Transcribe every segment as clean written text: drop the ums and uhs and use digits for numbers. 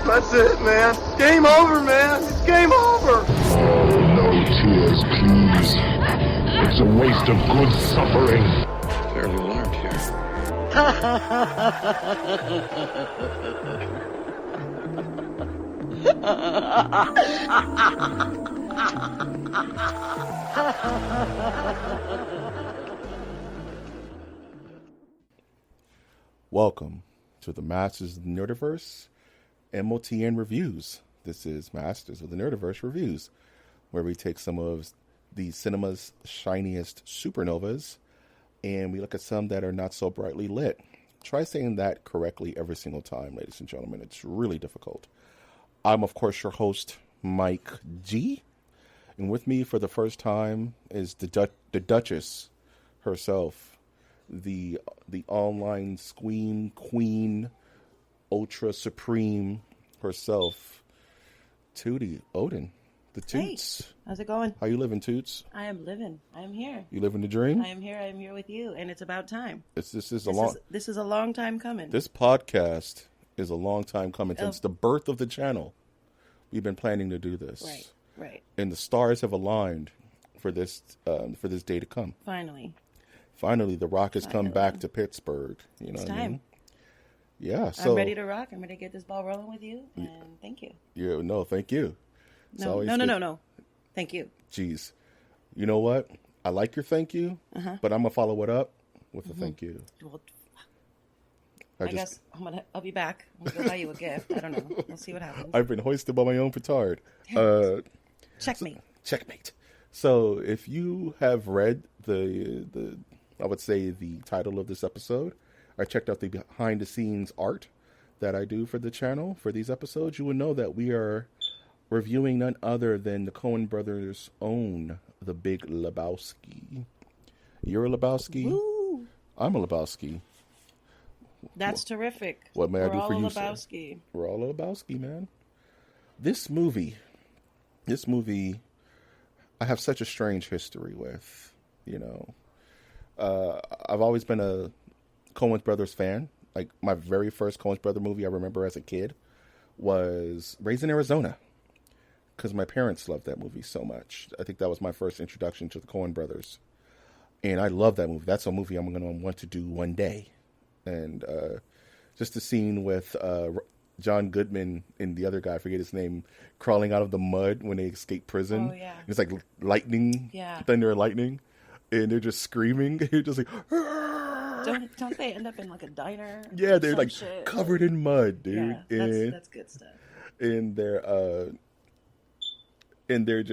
That's it, man. Game over, man. It's game over. Oh, no tears, please. It's a waste of good suffering. Fairly learned here. Welcome to the Masters of the Nerdiverse MOTN Reviews. This is Masters of the Nerdiverse Reviews, where we take some of the cinema's shiniest supernovas and we look at some that are not so brightly lit. Try saying that correctly every single time, ladies and gentlemen. It's really difficult. I'm, of course, your host, Mike G. And with me for the first time is the Duchess herself, the online queen, ultra supreme herself, Tootie Odin, the Toots. Hey, how's it going? How you living, Toots? I am living. I am here. You living the dream? I am here. I am here with you, and it's about time. This is a long time coming. This podcast is a long time coming. Since the birth of the channel, we've been planning to do this. Right. And the stars have aligned for this day to come. Finally, The Rock has come back to Pittsburgh. You know it's what time. I mean? Yeah. So I'm ready to rock. I'm ready to get this ball rolling with you, and thank you. Yeah. No, thank you. No. Thank you. Jeez. You know what? I like your thank you, but I'm gonna follow it up with a thank you. Well, I guess I'll be back. I'm gonna buy you a gift. I don't know. We'll see what happens. I've been hoisted by my own petard. Checkmate. So if you have read the I would say the title of this episode, I checked out the behind the scenes art that I do for the channel for these episodes, you would know that we are reviewing none other than the Coen brothers' own The Big Lebowski. You're a Lebowski. Woo. I'm a Lebowski. That's terrific. What may I do for you, Lebowski. sir? We're all Lebowski, man. This movie, I have such a strange history with. You know, I've always been a Coen Brothers fan. Like, my very first Coen Brothers movie I remember as a kid was Raised in Arizona, because my parents loved that movie so much. I think that was my first introduction to the Coen Brothers, and I love that movie. That's a movie I'm going to want to do one day. And just the scene with John Goodman and the other guy, I forget his name, crawling out of the mud when they escape prison. Oh, yeah. It's like lightning, thunder and lightning, and they're just screaming. You're just like, don't they end up in like a diner? Yeah, they're like covered in mud, dude. Yeah, that's good stuff. And they're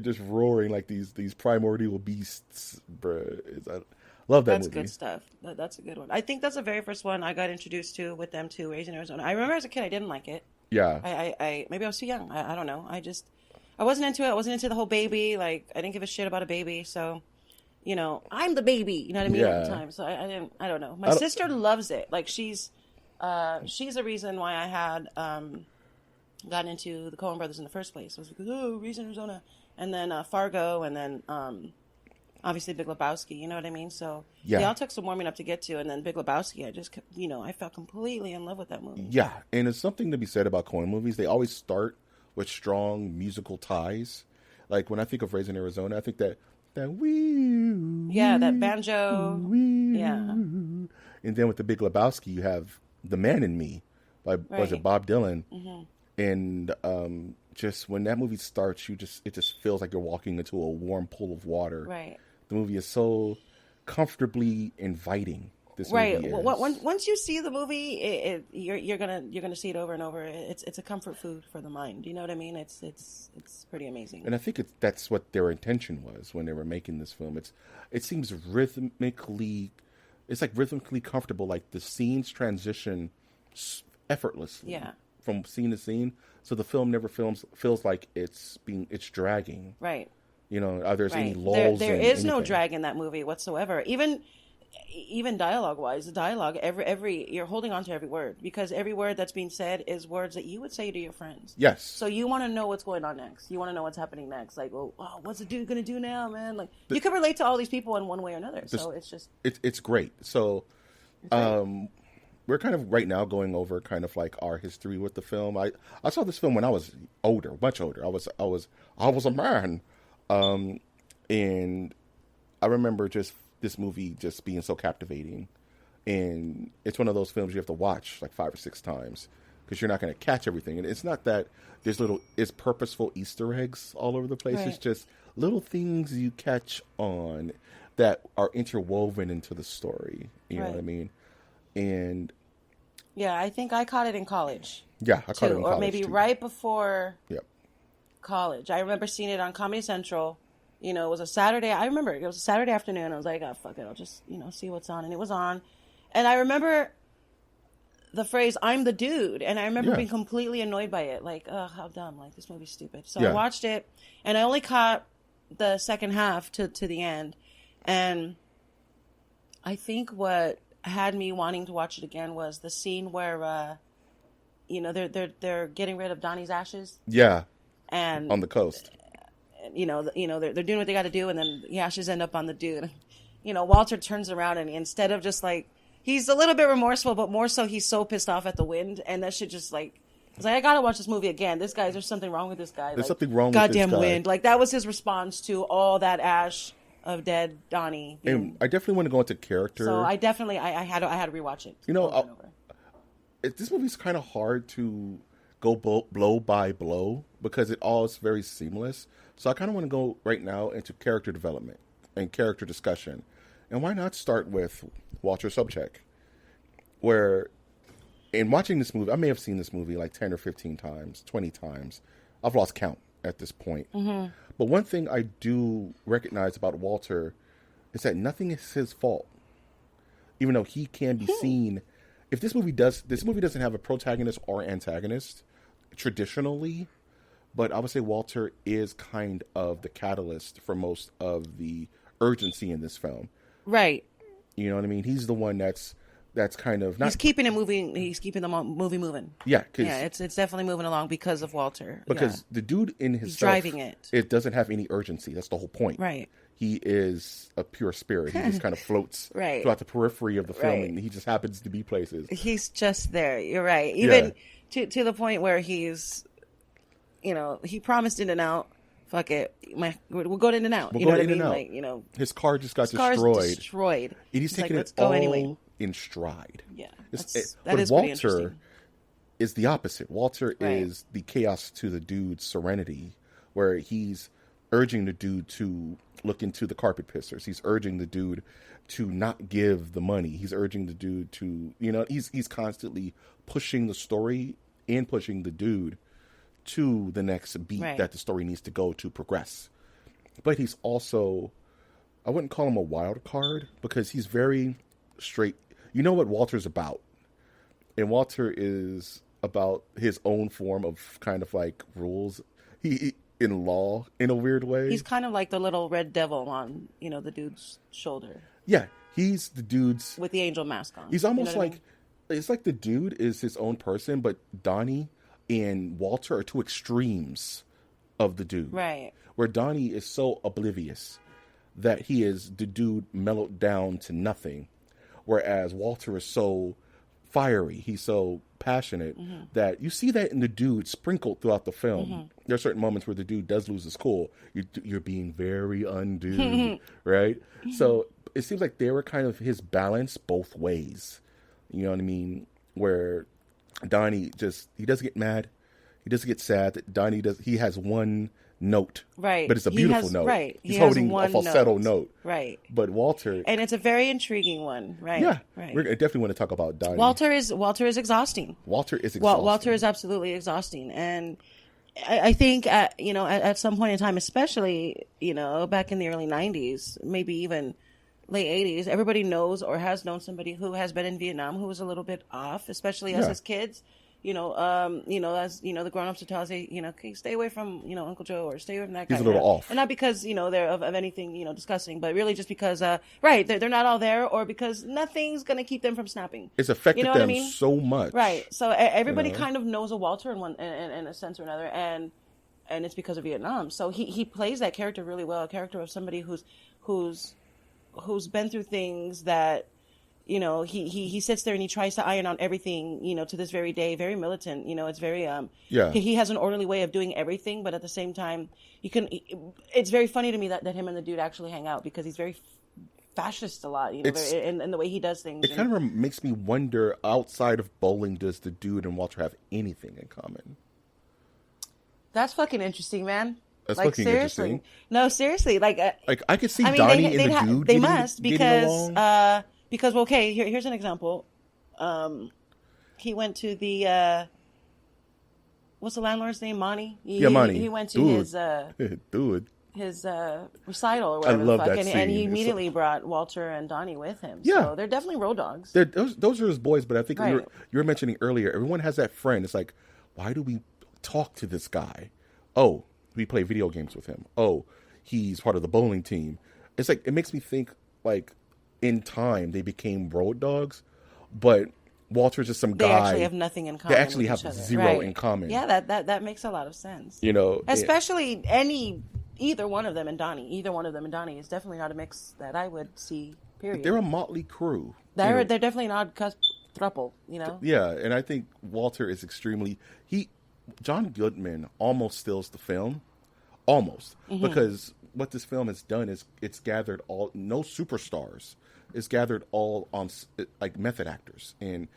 just roaring like these primordial beasts, bruh. I love that movie. That's good stuff. That's a good one. I think that's the very first one I got introduced to with them too, Raised in Arizona. I remember as a kid I didn't like it. Yeah. I maybe I was too young. I don't know. I wasn't into it. I wasn't into the whole baby. Like, I didn't give a shit about a baby. So, you know, I'm the baby. You know what I mean? At the time. So I don't know. My sister loves it. Like, she's the reason why I had gotten into the Coen Brothers in the first place. I was like, Raised in Arizona, and then Fargo, and then obviously Big Lebowski. You know what I mean? So they all took some warming up to get to, and then Big Lebowski. I fell completely in love with that movie. Yeah, and there's something to be said about Coen movies. They always start with strong musical ties. Like, when I think of Raised in Arizona, I think that wee, that banjo, wee, yeah. And then with the Big Lebowski, you have The Man in Me by was it Bob Dylan, and just when that movie starts, it just feels like you're walking into a warm pool of water. Right. The movie is so comfortably inviting. This right. movie is. Once you see the movie, you're gonna see it over and over. It's a comfort food for the mind. You know what I mean? It's pretty amazing. And I think that's what their intention was when they were making this film. It seems rhythmically comfortable. Like, the scenes transition effortlessly from scene to scene, so the film never feels like it's dragging. Right. You know, there's any lulls. There is no drag in that movie whatsoever. Even dialogue-wise, the dialogue, every you're holding on to every word, because every word that's being said is words that you would say to your friends. Yes. So you want to know what's going on next. You want to know what's happening next. Like, what's the dude going to do now, man? Like, you can relate to all these people in one way or another. So it's just... It's great. So, we're kind of right now going over kind of like our history with the film. I saw this film when I was older, much older. I was a man, and I remember just this movie just being so captivating. And it's one of those films you have to watch like 5 or 6 times because you're not going to catch everything. And it's not that it's purposeful Easter eggs all over the place. Right. It's just little things you catch on that are interwoven into the story. You know what I mean? And yeah, I think I caught it in college. yeah, I caught it in college or maybe too. right before Yep. college. I remember seeing it on Comedy Central. You know, it was a Saturday. I remember it was a Saturday afternoon. I was like, oh, fuck it. I'll just, see what's on. And it was on. And I remember the phrase, I'm the dude. And I remember being completely annoyed by it. Like, oh, how dumb. Like, this movie's stupid. So I watched it. And I only caught the second half to the end. And I think what had me wanting to watch it again was the scene where, they're getting rid of Donnie's ashes. Yeah. And on the coast. They're doing what they got to do, and then the ashes end up on the dude. Walter turns around and instead of just like, he's a little bit remorseful, but more so he's so pissed off at the wind, and that shit just like, I was like, I gotta watch this movie again. There's something wrong with this guy. There's like, something wrong with goddamn this guy. wind. Like that was his response to all that ash of dead Donnie. And I definitely want to go into character. So I definitely I had to rewatch it. Over and over. This movie's kind of hard to go blow by blow because it all is very seamless. So I kind of want to go right now into character development and character discussion. And why not start with Walter Sobchak? Where, in watching this movie, I may have seen this movie like 10 or 15 times, 20 times. I've lost count at this point. Mm-hmm. But one thing I do recognize about Walter is that nothing is his fault. Even though he can be seen... If this movie doesn't have a protagonist or antagonist, traditionally... But I would say Walter is kind of the catalyst for most of the urgency in this film. Right. You know what I mean? He's the one that's kind of not. He's keeping it moving. He's keeping the movie moving. Yeah, it's definitely moving along because of Walter. Because the dude in his he's driving it. It doesn't have any urgency. That's the whole point. Right. He is a pure spirit. He just kind of floats right. throughout the periphery of the film, and he just happens to be places. He's just there. You're right. Even to the point where he's. He promised In-N-Out. Fuck it. We'll go to In-N-Out. We'll you know go what to I mean? In-N-Out. Like, his car just got destroyed. And he's taking let's it go all anyway. in stride. Yeah. But Walter is the opposite. Walter is the chaos to the dude's serenity, where he's urging the dude to look into the carpet pissers. He's urging the dude to not give the money. He's urging the dude to, he's constantly pushing the story and pushing the dude to the next beat that the story needs to go to progress. But he's also, I wouldn't call him a wild card because he's very straight. You know what Walter's about. And Walter is about his own form of kind of like rules. He in law in a weird way. He's kind of like the little red devil on, the dude's shoulder. Yeah, he's the dude's with the angel mask on. He's almost like it's like the dude is his own person, but Donnie and Walter are two extremes of the dude. Right. Where Donnie is so oblivious that he is the dude mellowed down to nothing. Whereas Walter is so fiery, he's so passionate that you see that in the dude sprinkled throughout the film. There are certain moments where the dude does lose his cool. You're being very undue, right? So it seems like they were kind of his balance both ways. You know what I mean? Where Donnie he doesn't get mad. He doesn't get sad. Donnie he has one note. Right. But it's a beautiful note. Right. He's holding a falsetto note. Right. But Walter. And it's a very intriguing one. Right. Yeah. Right. I definitely want to talk about Donnie. Walter is exhausting. Walter is exhausting. Walter is absolutely exhausting. And I think, at some point in time, especially, back in the early 90s, maybe even late 80s, everybody knows or has known somebody who has been in Vietnam who was a little bit off, especially us as kids. As the grown-ups would tell us, okay, stay away from, Uncle Joe, or stay away from that guy. He's a little off. And not because, they're of anything, disgusting, but really just because, they're not all there, or because nothing's going to keep them from snapping. It's affected them so much. Right. So everybody kind of knows a Walter in a sense or another, and it's because of Vietnam. So he plays that character really well, a character of somebody who's been through things that you know, he sits there and he tries to iron out everything, you know, to this very day, very militant, you know, it's very, he has an orderly way of doing everything, but at the same time, it's very funny to me that him and the dude actually hang out because he's very fascist a lot, you know, in the way he does things. It kind of makes me wonder, outside of bowling, does the dude and Walter have anything in common? That's fucking interesting, man. That's like, fucking seriously. interesting. No, seriously. Like I could see Donnie and the dude they must getting along. Because well, okay, here's an example. He went to the what's the landlord's name? Monty. Monty. He went to his recital or whatever. I love that scene. And he immediately brought Walter and Donnie with him. Yeah. So they're definitely road dogs. Those are his boys, but I think Right. you were mentioning earlier, everyone has that friend. It's like, why do we talk to this guy? Oh, we play video games with him. Oh, he's part of the bowling team. It's like, it makes me think, like, in time they became road dogs, but Walter's just some guy. They actually have nothing in common. They actually have with each other. zero Right. in common. Yeah, that makes a lot of sense. You know, especially either one of them and Donnie. Either one of them and Donnie is definitely not a mix that I would see. Period. They're a motley crew. They're definitely an odd throuple. You know. Yeah, and I think Walter is extremely John Goodman almost steals the film, almost, because what this film has done is it's gathered no superstars. It's gathered all on like method actors and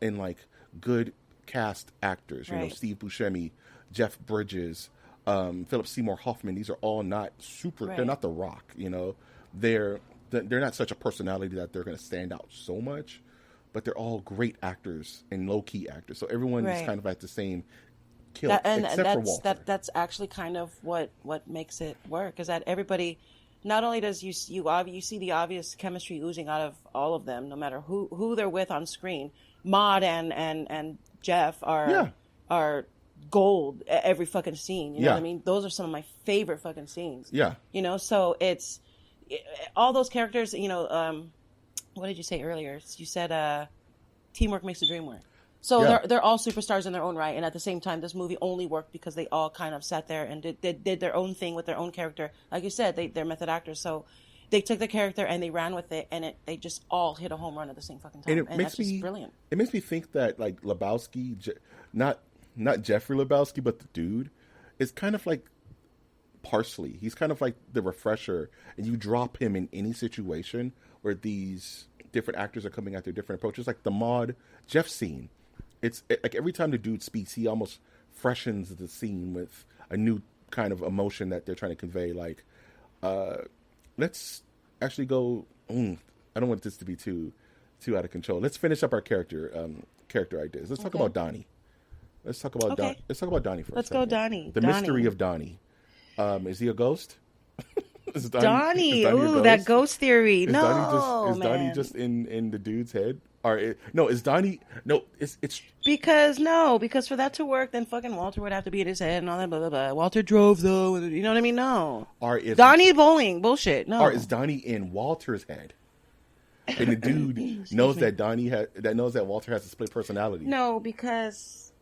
like good cast actors. You know, Steve Buscemi, Jeff Bridges, Philip Seymour Hoffman. These are all not super. They're not The Rock. You know, they're not such a personality that they're going to stand out so much, but they're all great actors and low key actors. So everyone is kind of at the same kill, except for Walter. That's actually kind of what makes it work, is that everybody. Not only does you see the obvious chemistry oozing out of all of them, no matter who they're with on screen. Maude and Jeff are gold every fucking scene. You know what I mean? Those are some of my favorite fucking scenes. Yeah. You know, so all those characters. You know, what did you say earlier? You said teamwork makes the dream work. So they're all superstars in their own right, and at the same time, this movie only worked because they all kind of sat there and did their own thing with their own character. Like you said, they're method actors, so they took the character and they ran with it, and they just all hit a home run at the same fucking time, and that's just brilliant. It makes me think that like Lebowski, not Jeffrey Lebowski, but the dude, is kind of like Parsley. He's kind of like the refresher, and you drop him in any situation where these different actors are coming at their different approaches, like the Maude Jeff scene. It's like every time the dude speaks, he almost freshens the scene with a new kind of emotion that they're trying to convey. Like, let's actually go. I don't want this to be too out of control. Let's finish up our character ideas. Let's talk about Donnie. Let's talk about Donnie for a second. Let's go, Donnie. The mystery of Donnie. Is he a ghost? Is Donnie ooh, that ghost theory. Is Donnie just in the dude's head? Is Donnie? No, it's because for that to work, then fucking Walter would have to be in his head and all that blah blah blah. Walter drove though, you know what I mean? No, Donnie bowling bullshit. No, or is Donnie in Walter's head? And the dude knows that knows that Walter has a split personality. No, because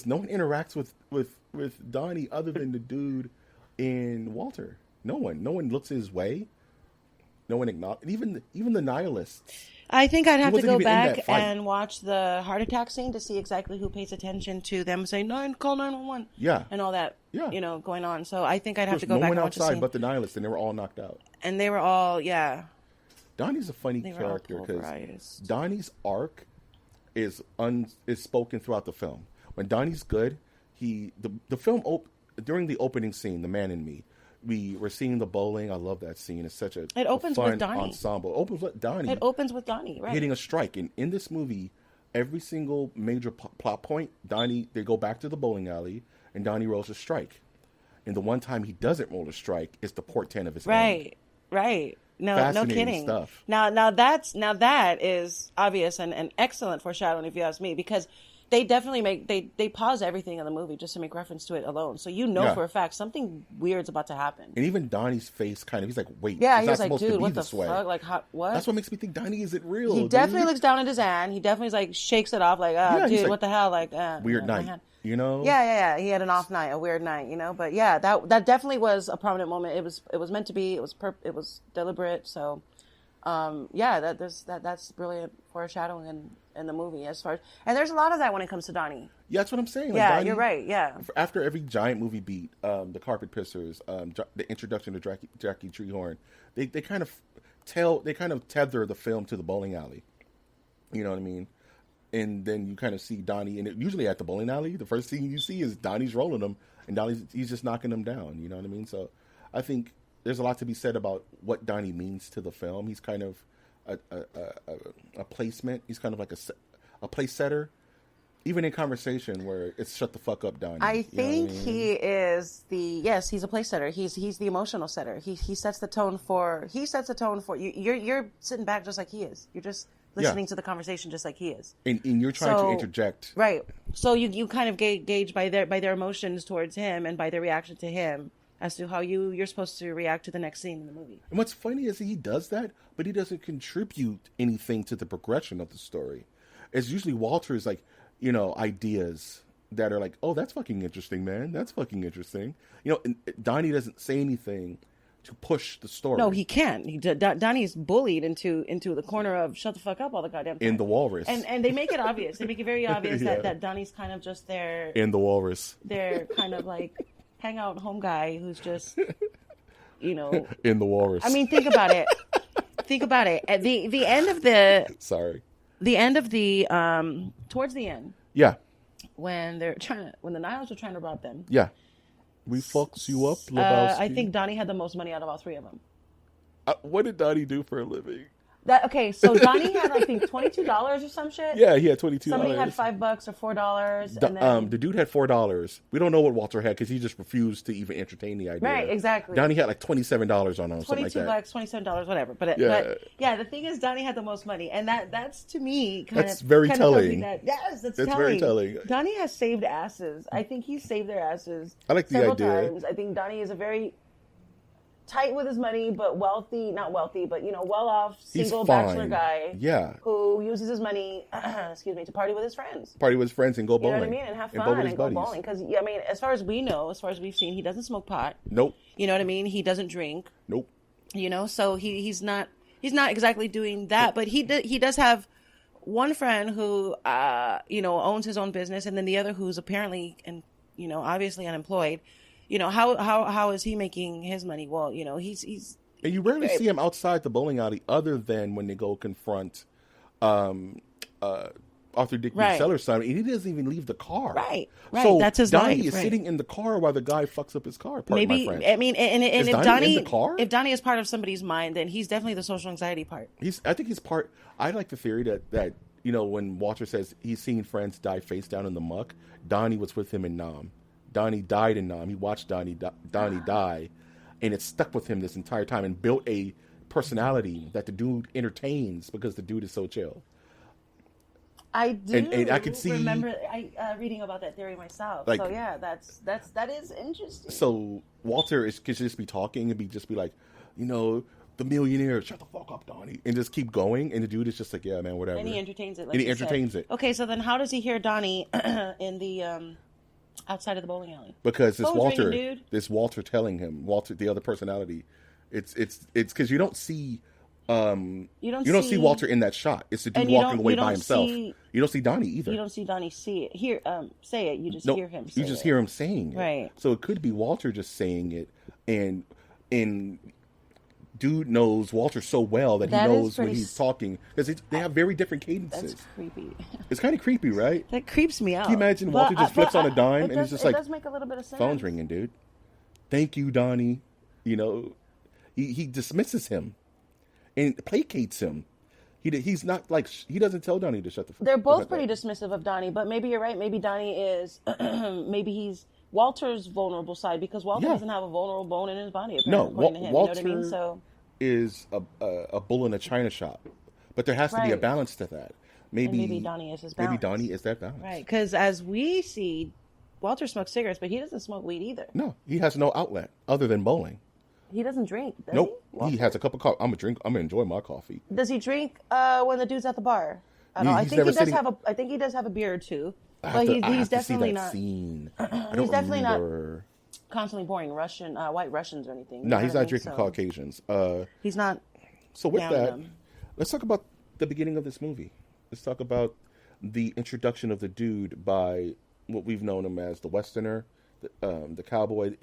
no one interacts with Donnie other than the dude in Walter. No one looks his way. No one acknowledges. Even the nihilists. I think I'd have to go back and watch the heart attack scene to see exactly who pays attention to them saying call 911. Yeah, and all that. Yeah, you know, going on. So I think I'd have to go back and watch the scene. No one outside but the nihilists, and they were all knocked out. And they were all Donnie's a funny character because Donnie's arc is spoken throughout the film. When Donnie's good, the film during the opening scene, The Man in Me. We were seeing the bowling. I love that scene. It's such a fun ensemble. It opens with Donnie. Right. Hitting a strike. And in this movie, every single major plot point, they go back to the bowling alley, and Donnie rolls a strike. And the one time he doesn't roll a strike is the portent of his hand. Right. No kidding. Stuff. Now that is obvious and excellent foreshadowing, if you ask me, because they definitely they pause everything in the movie just to make reference to it alone. So for a fact something weird's about to happen. And even Donnie's face he's like, wait, yeah, he was like, dude, what the fuck? Like, what? That's what makes me think Donnie isn't real. He definitely looks down at his hand. He definitely like shakes it off like, dude, what the hell? Like, weird night, you know? Yeah. He had an off night, a weird night, you know? But yeah, that definitely was a prominent moment. It was meant to be. It was deliberate. So Yeah, that's brilliant foreshadowing in the movie and there's a lot of that when it comes to Donnie. Yeah, that's what I'm saying. Like, Yeah, Donnie, you're right. Yeah. After every giant movie beat, the Carpet Pissers, the introduction to Jackie Treehorn, they kind of tether the film to the bowling alley. You know what I mean? And then you kind of see Donnie, and usually at the bowling alley, the first thing you see is Donnie's rolling them, and he's just knocking them down. You know what I mean? So I think there's a lot to be said about what Donnie means to the film. He's kind of a placement. He's kind of like a place setter. Even in conversation where it's shut the fuck up, Donnie. I think he is he's a place setter. He's the emotional setter. He sets the tone for you. You're sitting back just like he is. You're just listening to the conversation just like he is. And you're trying to interject. Right. So you kind of gauge by their emotions towards him and by their reaction to him as to how you're supposed to react to the next scene in the movie. And what's funny is he does that, but he doesn't contribute anything to the progression of the story. It's usually Walter's ideas that are like, oh, that's fucking interesting, man. That's fucking interesting. And Donnie doesn't say anything to push the story. No, he can't. Donnie's bullied into the corner of shut the fuck up all the goddamn time. In the walrus. And they make it obvious. They make it very obvious that Donnie's kind of just there. In the walrus. They're kind of like hangout home guy who's just, In the walrus. I mean, think about it. At the end of the... Sorry. The end of the... towards the end. Yeah. When the Niles are trying to rob them. Yeah. We fucks you up, Lebowski. I think Donnie had the most money out of all three of them. What did Donnie do for a living? So Donnie had, I think, $22 or some shit. Yeah, he had $22. Somebody had $5 or $4. The dude had $4. We don't know what Walter had because he just refused to even entertain the idea. Right, exactly. Donnie had like $27 on him, something like that. $22, $27, whatever. But the thing is, Donnie had the most money, and that's to me that's very telling. That's telling. Very telling. Donnie has saved asses. I think he's saved their asses. I like the several idea. times. I think Donnie is a very tight with his money, but not wealthy, but well-off single bachelor guy. Yeah, who uses his money, to party with his friends. Party with his friends and go bowling. You know what I mean, and have fun and go bowling. Because as far as we know, as far as we've seen, he doesn't smoke pot. Nope. You know what I mean? He doesn't drink. Nope. So he's not exactly doing that, but he does have one friend who owns his own business, and then the other who's apparently and obviously unemployed. How is he making his money? Well, he's and you rarely see him outside the bowling alley other than when they go confront Arthur Dickey's seller's son, and he doesn't even leave the car. Right. So that's his Donnie life. is sitting in the car while the guy fucks up his car. Maybe my friend. I mean, and is if Donnie in the car? if Donnie is part of somebody's mind, then he's definitely the social anxiety part. I think he's part. I like the theory that when Walter says he's seen friends die face down in the muck, Donnie was with him in Nam. Donnie died in Nam. He watched Donnie die, and it stuck with him this entire time and built a personality that the dude entertains because the dude is so chill. I do, and I could see remember reading about that theory myself. So yeah, that is interesting. So Walter could just be talking and be like, the millionaire, shut the fuck up, Donnie, and just keep going. And the dude is just like, yeah, man, whatever. And he entertains it. It. Okay, so then how does he hear Donnie in the outside of the bowling alley? Because this Walter, ringing, dude. this Walter telling him, the other personality, it's because you don't see. You don't see Walter in that shot. It's the dude walking away by himself. You don't see Donnie either. You don't see Donnie say it. You just hear him say it. You just hear him saying it. Right. So it could be Walter just saying it, and dude knows Walter so well that he knows when he's talking because they have very different cadences. That's creepy. It's kind of creepy, right? That creeps me out. Can you imagine Walter just flips on a dime and he's just like, it does make a little bit of sense. Phone's ringing, dude. Thank you, Donnie. He dismisses him and placates him. He's not like, he doesn't tell Donnie to shut the fuck up. They're both pretty dismissive of Donnie, but maybe you're right. Maybe Donnie is, maybe he's Walter's vulnerable side because Walter doesn't have a vulnerable bone in his body. Apparently, according to him. Walter you know what I mean? So is a bull in a china shop, but there has to be a balance to that. Maybe Donnie is his balance. Maybe Donnie is that balance. Right, because as we see, Walter smokes cigarettes, but he doesn't smoke weed either. No, he has no outlet other than bowling. He doesn't drink, does nope. he? He has a cup of coffee. I'm gonna enjoy my coffee. Does he drink when the dude's at the bar? I don't know. I think he does have a beer or two. But he's definitely not. Scene. He's definitely not constantly pouring white Russians or anything. No, he's not drinking Caucasians. He's not. So with Down that, them. let's talk about the beginning of this movie. Let's talk about the introduction of the dude by what we've known him as the Westerner, the cowboy,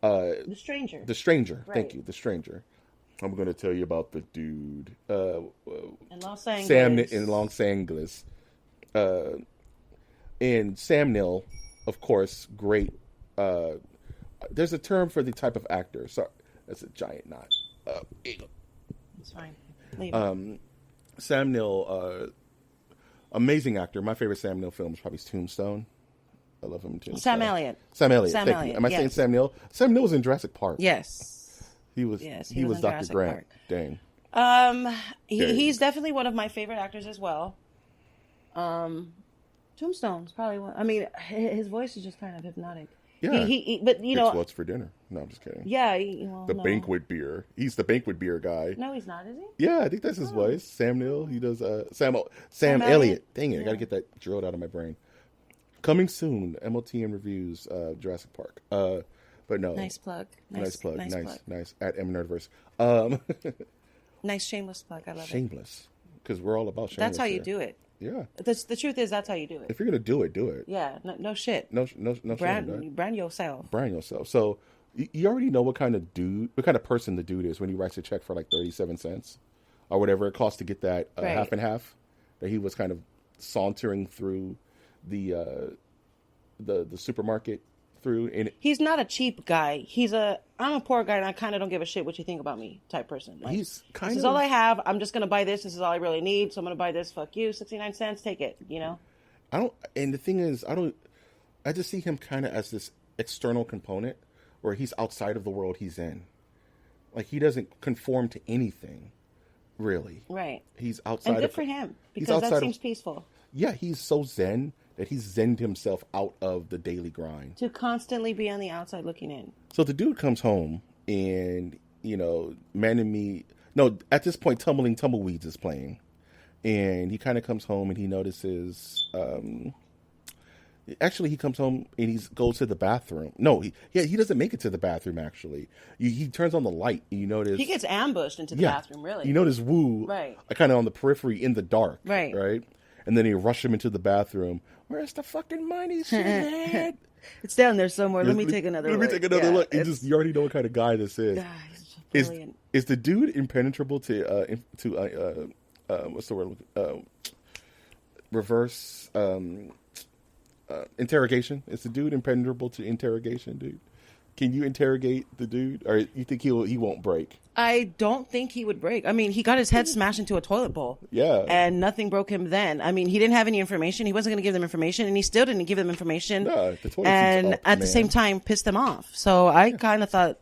The stranger. the stranger. Right. Thank you, the stranger. I'm going to tell you about the dude, in Los Angeles. Sam in Los Angeles, and Sam Neill, of course, great. There's a term for the type of actor. Sorry, that's a giant knot. It's fine. Leave it. Sam Neill, amazing actor. My favorite Sam Neill film is probably Tombstone. I love him too. Sam Elliott. Sam Elliott. Sam Thank Elliott, you. Am I saying yes. Sam Neill? Sam Neill was in Jurassic Park. Yes. He was. Yes, he was in Dr. Jurassic Grant. Park. Dang. He's definitely one of my favorite actors as well. Tombstone's probably one. I mean, his voice is just kind of hypnotic. Yeah. But you It's know, what's for dinner. No, I'm just kidding. yeah. The No. banquet beer. He's the banquet beer guy. No, he's not, is he? Yeah, I think that's his voice. Sam Neill. He does Sam Elliott? Elliott. Dang it, I Yeah. gotta get that drilled out of my brain. Coming soon, MOTN reviews Jurassic Park. But no. Nice plug. Nice plug. Nice, plug. nice. At MNerdverse. Nice shameless plug. I love it. Shameless. Because we're all about shameless. That's how you here. do it. Yeah. The truth is, that's how you do it. If you're gonna do it, do it. Yeah. No shit. No shame, right? Brand yourself. Brand yourself. So you already know what kind of person the dude is when he writes a check for like 37 cents or whatever it costs to get that Right. half and half that he was kind of sauntering through the supermarket through. And He's not a cheap guy. I'm a poor guy and I kind of don't give a shit what you think about me type person. Like, he's kind this of is all I have. I'm just going to buy this. This is all I really need. So I'm going to buy this. Fuck you. 69 cents. Take it. You know? And the thing is, I just see him kind of as this external component where he's outside of the world he's in. Like he doesn't conform to anything, really. Right. He's outside And good of, for him he's because that outside seems of, peaceful. Yeah, he's so zen that he's zenned himself out of the daily grind. To constantly be on the outside looking in. So the dude comes home and, Man and Me... No, at this point, Tumbling Tumbleweeds is playing. And he kind of comes home and he notices... actually, he comes home and he goes to the bathroom. No, he doesn't make it to the bathroom, actually. He turns on the light and you notice... He gets ambushed into the bathroom, really. You notice Wu right. kind of on the periphery in the dark. Right. Right? And then he rush him into the bathroom. Where's the fucking money, shithead? It's down there somewhere. Let me take another look. Let me take another look. You already know what kind of guy this is. He's brilliant. Is the dude impenetrable to what's the word? Reverse interrogation. Is the dude impenetrable to interrogation, dude? Can you interrogate the dude, or you think he won't break? I don't think he would break. I mean, he got his head smashed into a toilet bowl. Yeah. And nothing broke him then. I mean, he didn't have any information. He wasn't going to give them information, and he still didn't give them information. No, the toilet and seat's up, at the man. same time, pissed them off. So I kind of thought,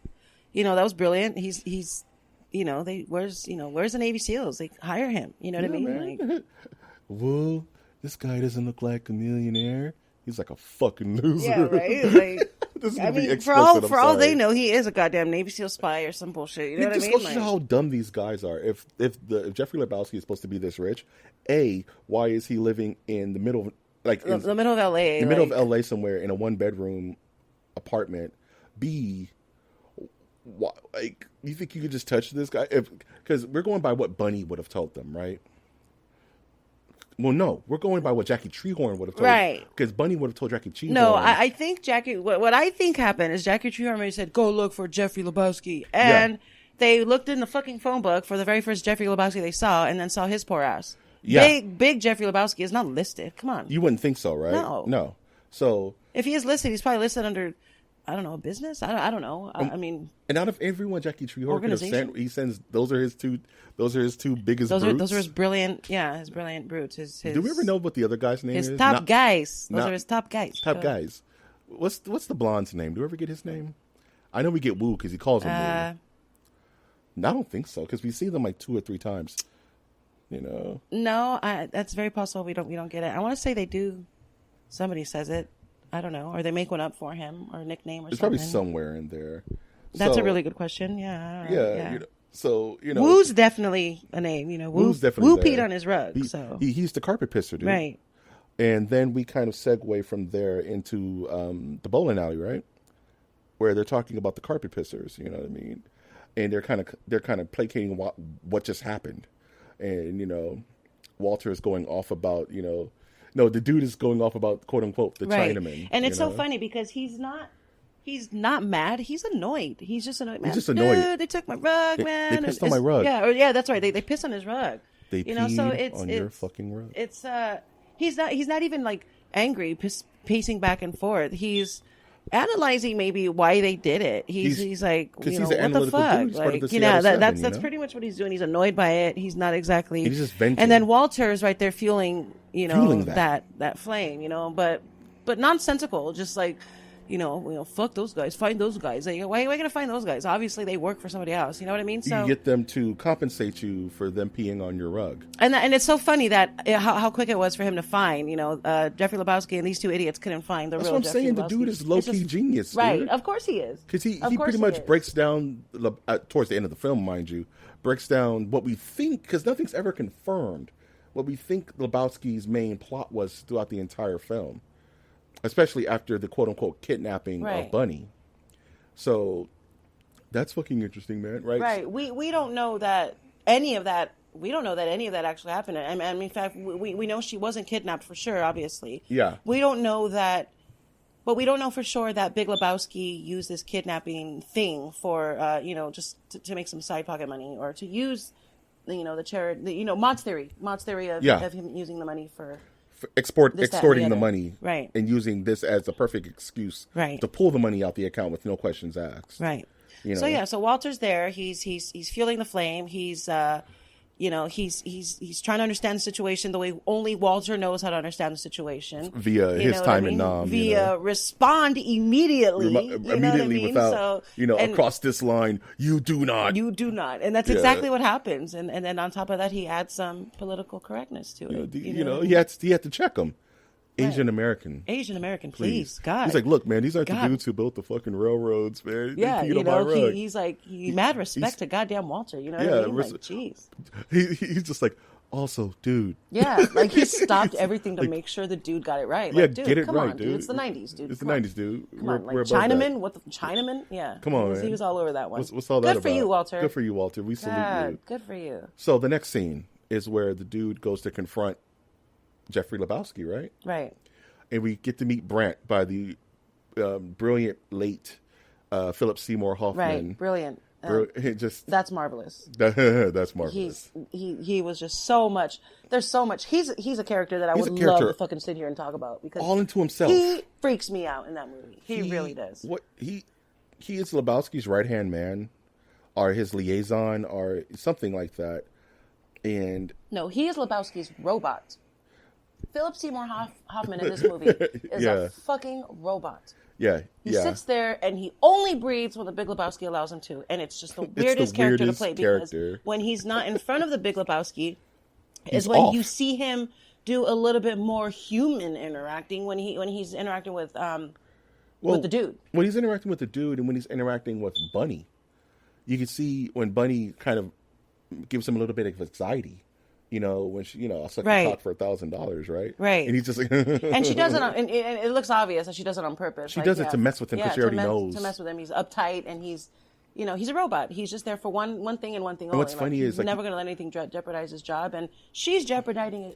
that was brilliant. He's where's the Navy SEALs? They hire him. You know what I mean? Man. Like, Whoa, this guy doesn't look like a millionaire. He's like a fucking loser. yeah, right. Like, This is I gonna be mean, explicit, for I'm all they sorry. know, he is a goddamn Navy SEAL spy or some bullshit. You know what I This mean? goes to show how dumb these guys are. If Jeffrey Lebowski is supposed to be this rich, why is he living in the middle of the middle of L.A. the middle of L.A. somewhere in a 1-bedroom apartment? Why, you think you could just touch this guy? Because we're going by what Bunny would have told them, right? Well, no, we're going by what Jackie Treehorn would have told. Right. Because Bunny would have told Jackie Treehorn. No, I think Jackie. What I think happened is Jackie Treehorn said, "Go look for Jeffrey Lebowski," and they looked in the fucking phone book for the very first Jeffrey Lebowski they saw, and then saw his poor ass. Yeah. Big Jeffrey Lebowski is not listed. Come on. You wouldn't think so, right? No. So if he is listed, he's probably listed under, I don't know, a business. I don't know. I mean, and out of everyone Jackie Treehorn could have sent, he sends those are his two biggest those brutes. are his brilliant brutes. His Do we ever know what the other guy's name is? His top guys. Those are his top guys. Top guys. What's the blonde's name? Do we ever get his name? I know we get Wu because he calls him Wu. No, I don't think so because we see them like 2 or 3 times. No, that's very possible. We don't get it. I want to say they do. Somebody says it. I don't know, or they make one up for him or a nickname or it's something. It's probably somewhere in there. That's a really good question. Yeah. I don't know. Yeah. Wu's definitely a name. Wu's definitely Wu there. peed on his rug. He's the carpet pisser, dude. Right. And then we kind of segue from there into the bowling alley, right? Where they're talking about the carpet pissers. You know what I mean? and they're kind of placating what just happened, and Walter is going off about no, the dude is going off about quote unquote the Chinaman, and it's so funny because he's not mad. He's annoyed. He's just annoyed. Man. He's just annoyed. Dude, they took my rug, man. They pissed on my rug. Yeah, that's right. They pissed on his rug. They peed on your fucking rug. It's he's not even like angry, pacing back and forth. He's analyzing maybe why they did it. He's like, what the fuck? Like, that's pretty much what he's doing. He's annoyed by it. He's not exactly. He's just venting. And then Walter's right there fueling that flame, but nonsensical, just like. Fuck those guys. Find those guys. Like, why are we going to find those guys? Obviously, they work for somebody else. You know what I mean? So you get them to compensate you for them peeing on your rug. And it's so funny that how quick it was for him to find. Jeffrey Lebowski and these two idiots couldn't find the real. That's what I'm Jeffrey saying. Lebowski. The dude is low key genius, right? Dude. Of course he is. Because he pretty much breaks down towards the end of the film, mind you, breaks down what we think, because nothing's ever confirmed. What we think Lebowski's main plot was throughout the entire film. Especially after the quote-unquote kidnapping of Bunny. So, that's fucking interesting, man, right? Right. We don't know that any of that... We don't know that any of that actually happened. I mean, in fact, we know she wasn't kidnapped for sure, obviously. Yeah. We don't know that... But we don't know for sure that Big Lebowski used this kidnapping thing for, just to make some side pocket money. Or to use, the charity... Maud's theory of him using the money for extorting the money, right, and using this as the perfect excuse, right, to pull the money out the account with no questions asked, right. So Walter's there. He's fueling the flame. He's he's trying to understand the situation the way only Walter knows how to understand the situation via his time in Nam. Via respond immediately, without across this line. You do not, and that's exactly what happens. And then on top of that, he adds some political correctness to it. He had to check him. Asian American, please, God. He's like, look, man, these aren't the dudes who built the fucking railroads, man. Yeah, he's like, mad respect to goddamn Walter. You know what I mean? Like, jeez. He's just like, also, dude. Yeah, like he stopped everything to make sure the dude got it right. Yeah, like, dude, get it come right, on, dude. It's the 90s, dude. It's the 90s, dude. Come on, like Chinaman? What the Chinaman? Yeah. Come on, man. He was all over that one. What's all that about? Good for you, Walter. Good for you, Walter. We salute you. Good for you. So the next scene is where the dude goes to confront Jeffrey Lebowski, right? Right. And we get to meet Brant by the brilliant late Philip Seymour Hoffman. Right, brilliant. That's marvelous. That's marvelous. He was just so much. There's so much. He's a character that I would love to fucking sit here and talk about because all into himself. He freaks me out in that movie. He really does. What he is Lebowski's right hand man, or his liaison, or something like that. And no, he is Lebowski's robot. Philip Seymour Hoffman in this movie is a fucking robot. Yeah, he sits there and he only breathes when the Big Lebowski allows him to, and it's just the weirdest character to play because when he's not in front of the Big Lebowski, is when you see him do a little bit more human interacting when he's interacting with the dude. When he's interacting with the dude, and when he's interacting with Bunny, you can see when Bunny kind of gives him a little bit of anxiety. When she, I suck a cock for $1,000, right? Right. And he's just like, and she does it, and it looks obvious that she does it on purpose. She does it to mess with him because she already knows. To mess with him. He's uptight, and he's a robot. He's just there for one thing and one thing only. What's funny is he's never going to let anything jeopardize his job, and she's jeopardizing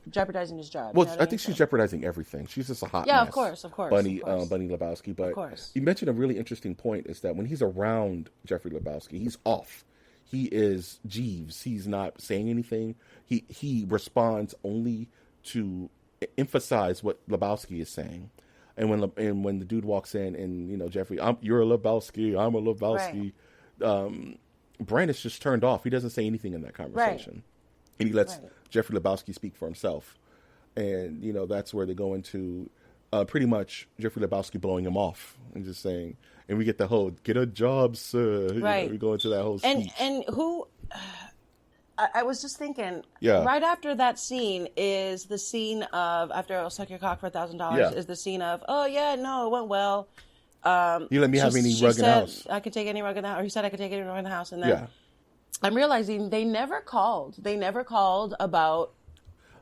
his job. Well, I think she's jeopardizing everything. She's just a hot mess. Yeah, of course. Bunny Lebowski. But you mentioned a really interesting point is that when he's around Jeffrey Lebowski, he's off. He is Jeeves. He's not saying anything. He responds only to emphasize what Lebowski is saying. And when the dude walks in and Jeffrey, you're a Lebowski, I'm a Lebowski. Right. Brand is just turned off. He doesn't say anything in that conversation, right. And he lets Jeffrey Lebowski speak for himself. And that's where they go into pretty much Jeffrey Lebowski blowing him off and just saying. And we get the whole "get a job, sir." Right. We go into that whole speech. And who? I was just thinking. Yeah. Right after that scene is the scene of after I'll suck your cock for $1,000. Is the scene of it went well. You let me have any rug in the house. I could take any rug in the house. Or he said I could take any rug in the house. And then I'm realizing they never called. They never called about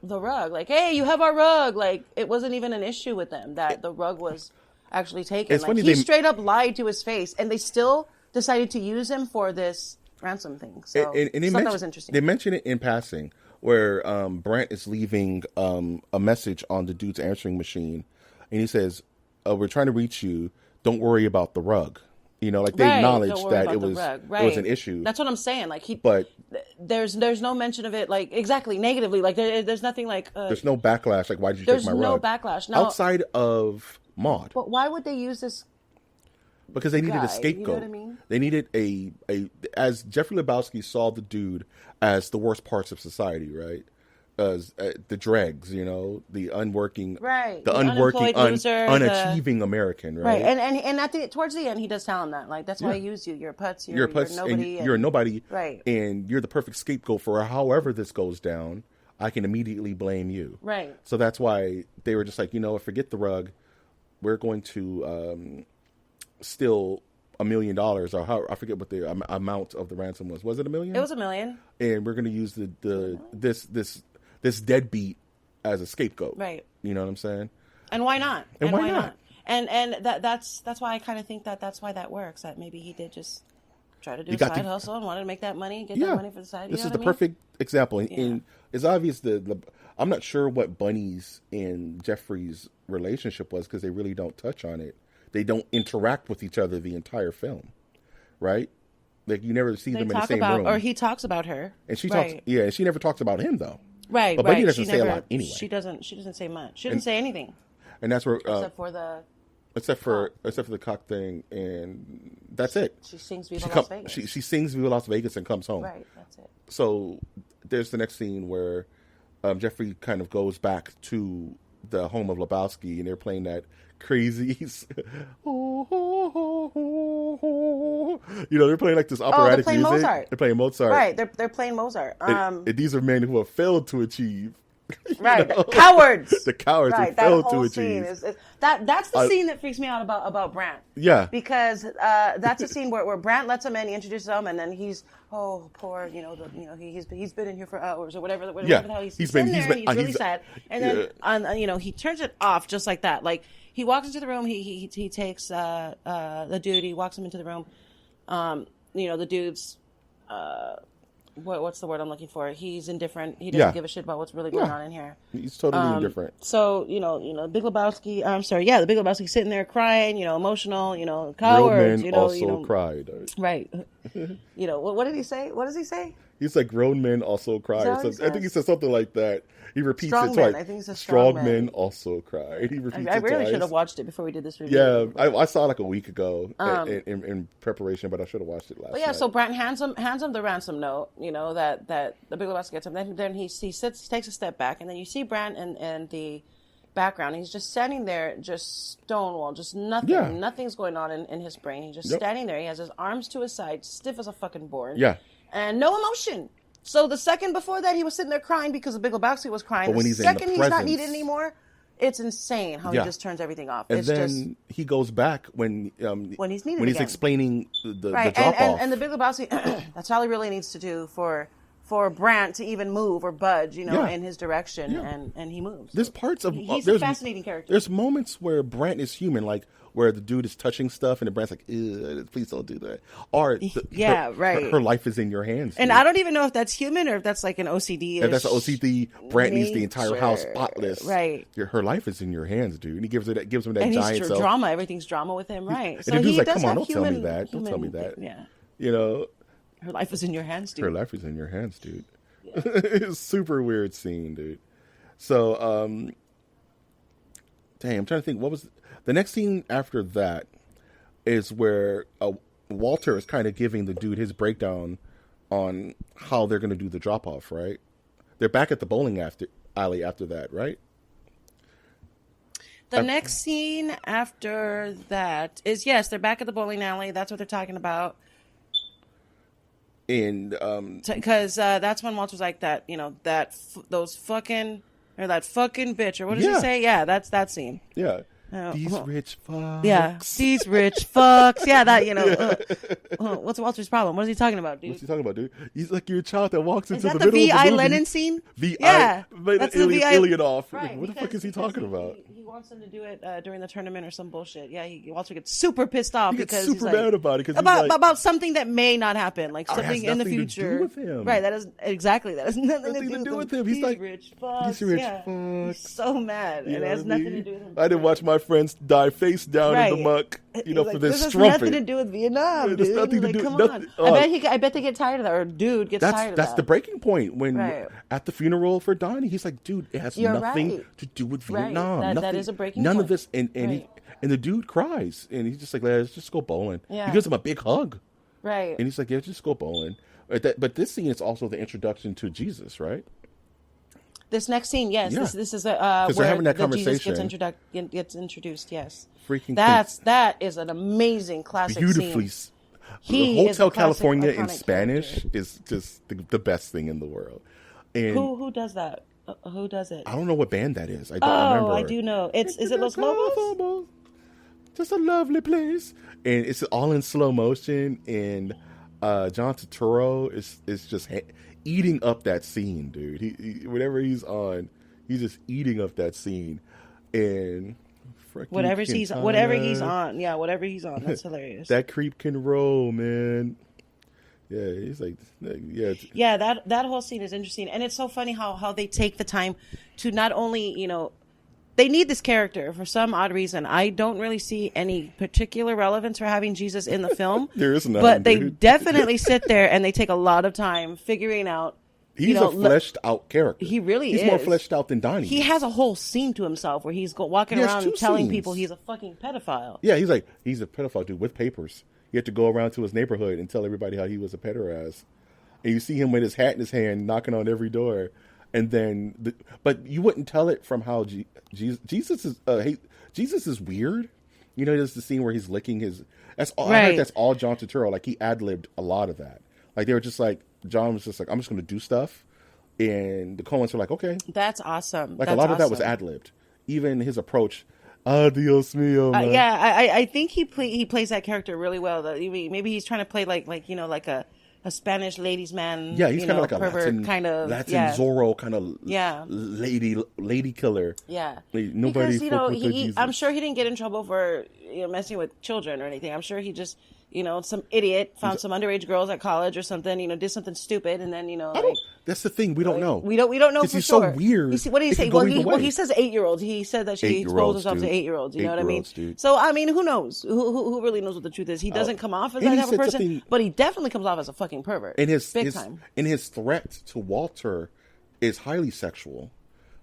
the rug. Like, hey, you have our rug. Like, it wasn't even an issue with them that the rug was actually taken. It's like, he straight up lied to his face, and they still decided to use him for this ransom thing. So and that was interesting. They mention it in passing where Brent is leaving a message on the dude's answering machine, and he says, "We're trying to reach you. Don't worry about the rug." You know, like they acknowledged that it was an issue. That's what I'm saying. Like but there's no mention of it like exactly negatively. Like there's nothing like there's no backlash. Like, why did you take my rug? There's no backlash now, outside of Maud. But why would they use this? Because they needed a scapegoat. You know what I mean? They needed a as Jeffrey Lebowski saw the dude as the worst parts of society, right? As the dregs, you know, the unworking, right? The unworking, unachieving American, right? And towards the end, he does tell him that, like, that's why I use you. You're a putz. You're a putz. You're a nobody, right? And you're the perfect scapegoat for however this goes down. I can immediately blame you, right? So that's why they were just like, you know, forget the rug. We're going to steal $1 million, or how, I forget what the amount of the ransom was. Was it $1 million? It was $1 million. And we're going to use this deadbeat as a scapegoat, right? You know what I'm saying? And why not? And why not? And that's why I kind of think that's why that works. That maybe he did just try to do a side hustle and wanted to make that money, get that money for the side. This is the perfect example, and it's obvious I'm not sure what Bunny's and Jeffrey's relationship was because they really don't touch on it. They don't interact with each other the entire film, right? Like you never see them in the same room. Or he talks about her, and she talks. Yeah, and she never talks about him though. Right, but Bunny doesn't say a lot anyway. She doesn't say much. She doesn't say anything. And that's where except for the cock thing, and that's it. She sings Viva Las Vegas. She sings Viva Las Vegas and comes home. Right, that's it. So there's the next scene where Jeffrey kind of goes back to the home of Lebowski, and they're playing that crazy, you know, they're playing like this operatic music. Mozart. They're playing Mozart. Right, they're playing Mozart. And these are men who have failed to achieve. Right, the cowards. The cowards who failed to achieve. That's the scene that freaks me out about Brant. Yeah, because that's a scene where Brant lets him in, he introduces him, and then he's poor, he's been in here for hours or whatever. He's been really sad, and then he turns it off just like that. Like he walks into the room, he takes the dude, he walks him into the room. The dude's. What's the word I'm looking for? He's indifferent. He doesn't give a shit about what's really going on in here. He's totally indifferent. So, Big Lebowski, the Big Lebowski sitting there crying, emotional, cowards. Real men also cried. Right. What did he say? What does he say? He's like, grown men also cry. I think he said something like that. He repeats strong it men. twice. I think he says strong men also cry. He repeats it twice. I really should have watched it before we did this review. Yeah, I saw it like a week ago in preparation, but I should have watched it last night. So Brant hands him the ransom note, that the Big Lebowski gets him. Then he takes a step back, and then you see Brant in the background. He's just standing there, just stonewall, just nothing. Yeah. Nothing's going on in his brain. He's just standing there. He has his arms to his side, stiff as a fucking board. Yeah. And no emotion. So the second before that, he was sitting there crying because the Big Lebowski was crying. But when he's not needed anymore, it's insane how he just turns everything off. And then he goes back when he's needed. When he's explaining the drop off. And the Big Lebowski, that's all he really needs to do for Brant to even move or budge, in his direction, and he moves. There's parts of he's a fascinating character. There's moments where Brant is human, like where the dude is touching stuff, and the Brant's like, "Please don't do that." Or her life is in your hands. And dude. I don't even know if that's human or if that's like an OCD. If that's an OCD, Brant needs the entire house spotless. Right. Her life is in your hands, dude. And he gives him that giant he's drama. Everything's drama with him, right? And so the dude's like, "Come on, don't tell me that. Don't tell me that." Yeah. Her life is in your hands, dude. Her life is in your hands, dude. Yeah. It's a super weird scene, dude. So, I'm trying to think. What was the next scene after that? Is where Walter is kind of giving the dude his breakdown on how they're going to do the drop off. Right? They're back at the bowling alley after that, right? The next scene after that is they're back at the bowling alley. That's what they're talking about. And because that's when Walter's like that, that fucking bitch, or what does he say? Yeah, that's that scene. Yeah, These rich fucks. Yeah, these rich fucks. Yeah, that, what's Walter's problem? What is he talking about, dude? What's he talking about, dude? He's like your child that walks into Is that the middle V.I. of the movie. Lenin scene? V.I. Yeah, Made that's an the alien, V.I. alien off. Right, Like, what the fuck is he talking about? He wants them to do it during the tournament or some bullshit. Yeah, Walter gets super pissed off He gets because super he's mad like, about it. About something that may not happen, like Oh, it has something in the nothing to future. do with him. Right, that is exactly that has nothing Nothing to do with him. He's These like, rich fucks. these rich yeah. fucks. He's so mad, You and know it has what I nothing mean? to do with him. I didn't watch my friends die face down in the Right. muck, He's for like, this has strumpet. nothing to do with Vietnam, Yeah, dude. there's nothing to Like, do- come nothing- on. I bet they get tired of that, or dude gets tired of that. That's the breaking point when Right. at the funeral for Donnie, he's like, dude, it has You're nothing right. to do with Right. Vietnam. That Nothing, is a breaking none point. of this, and Right. and the dude cries, and he's just like, let's just go bowling. Yeah. He gives him a big hug, Right. and he's like, yeah, just go bowling. But this scene is also the introduction to Jesus, right? This next scene, yes, Yeah. this is they're where having that Jesus conversation. gets introduced. Yes, Freaking that is an amazing classic beautifully. scene. He is Hotel a classic, California in iconic Spanish character. is just the best thing in the world. And Who does that? Who does it? I don't know what band that is. I don't remember. I do know. Is it Los Lobos? Just a lovely place, and it's all in slow motion. And John Turturro is just eating up that scene, dude. He whatever he's on, he's just eating up that scene. And Whatever he's on, yeah, whatever he's on, that's hilarious. That creep can roll, man. Yeah, he's like, yeah. Yeah, that whole scene is interesting, and it's so funny how they take the time to not only they need this character for some odd reason. I don't really see any particular relevance for having Jesus in the film. There is none, but they dude. definitely sit there and they take a lot of time figuring out. He's a fleshed out character. He really he's is. more fleshed out than Donnie. He has a whole scene to himself where he's walking He has around two and telling scenes. people he's a fucking pedophile. Yeah, he's a pedophile dude with papers. He had to go around to his neighborhood and tell everybody how he was a pederast. And you see him with his hat in his hand, knocking on every door. And then, but you wouldn't tell it from how Jesus is. Jesus is weird. There's the scene where he's licking his. That's all. I heard that's all John Turturro. Like he ad-libbed a lot of that. Like they were just like John was just like, I'm just going to do stuff, and the Coens were like, okay, that's awesome. Like a lot of that was ad-libbed. Even his approach. Dios mío. Man. Yeah, I think he plays that character really well. Maybe he's trying to play like a Spanish ladies man. Yeah, he's kind of like a pervert, Latin yeah. Zorro kind of yeah. lady killer. Yeah, like, nobody. Because I'm sure he didn't get in trouble for messing with children or anything. I'm sure he just some idiot found some underage girls at college or something. Did something stupid and then That's the thing. We don't know. We don't know for he's sure. So weird. What did he say? Well, he says 8-year-olds. He said that she exposed herself to 8-year-olds. You know what I mean? Dude. So who knows? Who really knows what the truth is? He doesn't come off as that type of person, but he definitely comes off as a fucking pervert. And his time. And his threat to Walter is highly sexual,